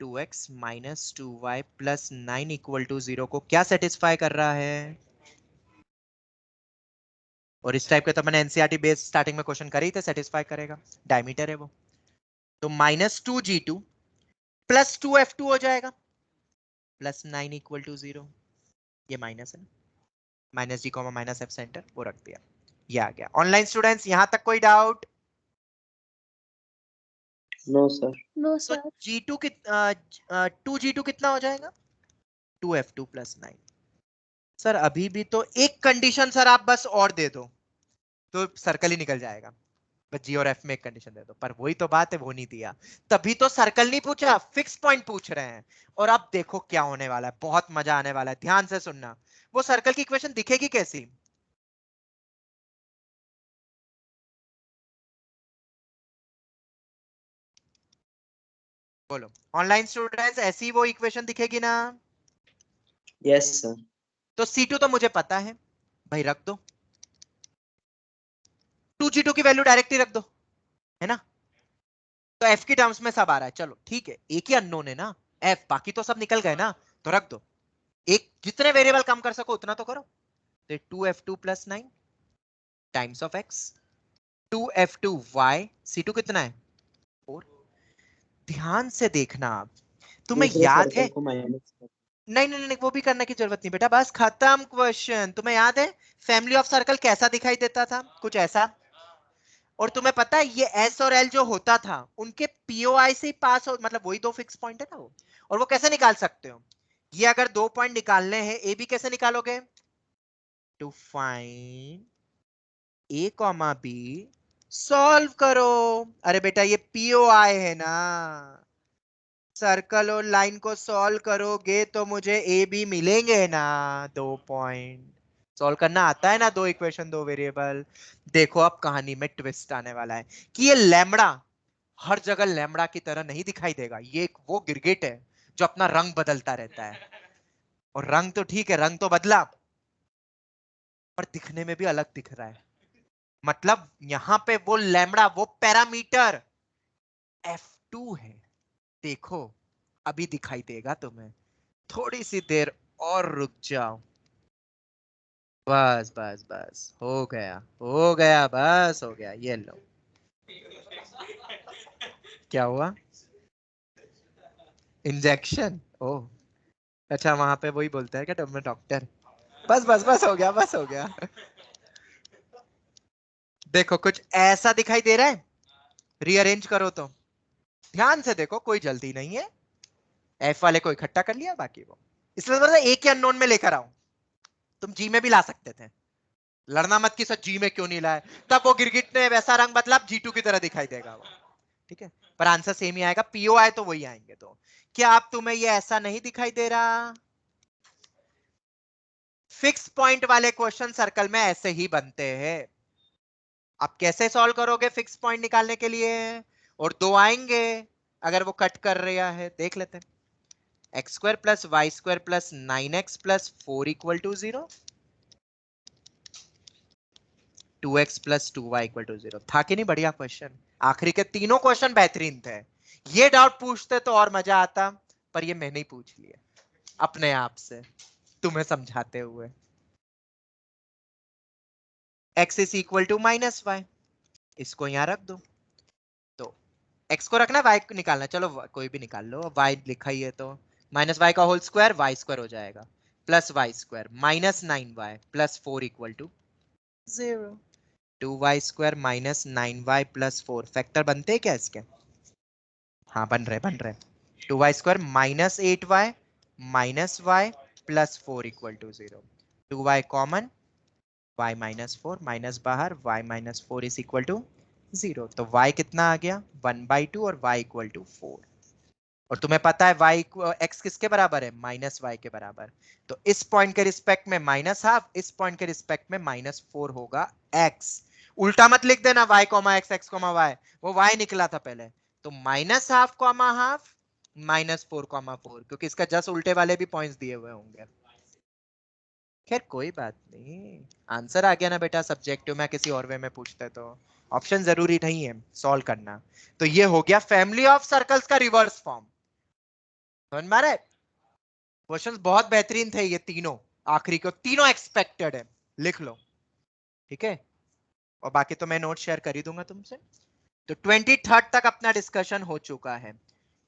2x - 2y + 9 = 0 को क्या सेटिस्फाई कर रहा है? और इस टाइप के तो मैंने एनसीईआरटी बेस्ड स्टार्टिंग में क्वेश्चन करे ही थे, सेटिस्फाई करेगा, डायमीटर है वो। तो -2g2 प्लस 2f2 हो जाएगा, +9 इक्वल टू 0। ये माइनस है ना, -g, -f सेंटर वो रख दिया, ये आ गया। ऑनलाइन स्टूडेंट्स यहां तक कोई डाउट? No sir. नो तो सर। G2 2g2 कितना हो जाएगा? 2f2 + 9। सर अभी भी तो एक कंडीशन सर आप बस और दे दो तो सर्कल ही निकल जाएगा, बस जी और एफ में एक कंडीशन दे दो, पर वही तो बात है, वो नहीं दिया। तभी तो सर्कल नहीं पूछा, फिक्स पॉइंट पूछ रहे हैं। और अब देखो क्या होने वाला है, बहुत मजा आने वाला है, ध्यान से सुनना। वो सर्कल की इक्वेशन दिखेगी कैसी? बोलो ऑनलाइन स्टूडेंट्स, ऐसी वो इक्वेशन दिखेगी ना? Yes sir. तो C2 तो मुझे पता है भाई, रख दो। 2g2 की वैल्यू डायरेक्ट ही रख दो, है ना? तो f की टर्म्स में सब आ रहा है, चलो ठीक है, एक ही अननोन है ना f, बाकी तो सब निकल गए ना, तो रख दो। एक जितने वेरिएबल कम कर सको उतना तो करो। तो 2f2 + 9 times of x, 2f2 y, C2 कितना है 4। ध्यान से देखना, आप तुम्हें दूसरे याद सर्कल है? को माइनस कर। नहीं नहीं नहीं, वो भी करने की जरूरत नहीं बेटा, बस खत्म क्वेश्चन। तुम्हें याद है फैमिली ऑफ सर्कल कैसा दिखाई देता था? कुछ ऐसा। और तुम्हें पता है ये एस और एल जो होता था उनके पीओआई से ही पास हो, मतलब वही दो फिक्स पॉइंट है ना वो। और वो कैसे निकाल सकते हो? ये अगर 2 पॉइंट निकालने हैं, ए बी कैसे निकालोगे? To find A comma B, solve करो। अरे बेटा ये पीओआई है ना, सर्कल और लाइन को सॉल्व करोगे तो मुझे ए बी मिलेंगे ना, 2 पॉइंट। सॉल्व करना आता है ना, दो इक्वेशन दो वेरिएबल। देखो अब कहानी में ट्विस्ट आने वाला है कि ये लैम्बडा हर जगह लैम्बडा की तरह नहीं दिखाई देगा। ये एक वो गिरगिट है जो अपना रंग बदलता रहता है। और रंग तो ठीक है, रंग तो बदला, पर दिखने में भी अलग दिख रहा है। मतलब यहां पे वो लैम्बडा, वो पैरामीटर f2 है। देखो अभी दिखाई देगा तुम्हें, थोड़ी सी देर और रुक जाओ। बस बस बस, हो गया, बस हो गया, ये लो। क्या हुआ? इंजेक्शन? ओह अच्छा, वहां पे वही बोलता है क्या मैं डॉक्टर? बस बस बस, हो गया, बस हो गया। देखो कुछ ऐसा दिखाई दे रहा है, रीअरेंज करो तो ध्यान से देखो, कोई जल्दी नहीं है। एफ वाले को इकट्ठा कर लिया, बाकी वो इसलिए बोला एक ही अननोन में लेकर आओ। तुम जी में भी ला सकते थे, लड़ना मत कि सर जी में क्यों नहीं लाए, तब वो गिरगिट ने वैसा रंग बदला, G2 की तरह दिखाई देगा वो, ठीक है। पर आंसर सेम ही आएगा, पीओ आए तो वही आएंगे। तो क्या आप तुम्हें ये ऐसा नहीं दिखाई दे रहा? फिक्स पॉइंट वाले क्वेश्चन सर्कल में ऐसे ही बनते हैं। आप कैसे सॉल्व करोगे फिक्स पॉइंट निकालने के लिए? और दो आएंगे अगर वो कट कर रहा है, देख लेते हैं। x² + y² + 9x + 4 = 0, 2x + 2y = 0। था कि नहीं बढ़िया क्वेश्चन? आखिरी के तीनों क्वेश्चन बेहतरीन थे। ये डाउट पूछते तो और मजा आता, पर ये मैंने ही पूछ लिया अपने आप से, तुम्हें समझाते हुए। x = -y, इसको यहां रख दो। तो x को रखना, y को निकालना, चलो कोई भी निकाल लो, y लिखा ही है तो -y का होल स्क्वायर y² हो जाएगा, +y² -9y + 4 = 0। 2y² -9y + 4 factor बनते हैं क्या इसके? हाँ बन रहे। 2y² -8y -y + 4 = 0। 2y common, y -4 minus बाहर, y -4 = 0। तो y कितना आ गया 1/2 और y = 4। और तुम्हें पता है y x किसके बराबर है? -y के बराबर। तो इस पॉइंट के रिस्पेक्ट में -½ इस पॉइंट के रिस्पेक्ट में -4 होगा x। उल्टा मत लिख देना y, x, x, y, वो y निकला था पहले। तो -½ -4, -4, क्योंकि इसका जस्ट उल्टे वाले भी पॉइंट्स दिए हुए होंगे। खैर कोई बात नहीं, आंसर आ गया ना बेटा। सब्जेक्टिव में किसी और वे में पूछते तो ऑप्शन जरूरी नहीं है सॉल्व करना। तो ये हो गया फैमिली ऑफ सर्कल्स का रिवर्स फॉर्म। समझ में आ रहा है? क्वेश्चंस बहुत बेहतरीन थे ये तीनों, आखिरी को तीनों एक्सपेक्टेड है, लिख लो, ठीक है। और बाकी तो मैं नोट शेयर कर ही दूंगा तुमसे। तो 23 तक अपना डिस्कशन हो चुका है।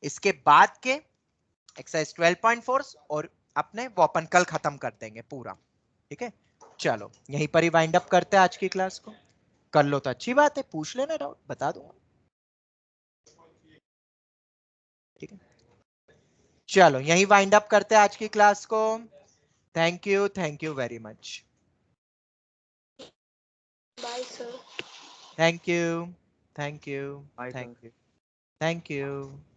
इसके बाद के एक्सरसाइज 12.4 और अपने वो अपन कल खत्म कर देंगे पूरा। ठीक है, चलो यहीं पर ही वाइंड अप करते हैं आज की क्लास को। कर लो तो अच्छी बात है, पूछ लेना डाउट बता दूंगा। ठीक है, चलो यहीं वाइंड अप करते हैं आज की क्लास को। Thank you very much. Bye, sir. Thank you, thank you, Bye, sir. Thank you, thank you.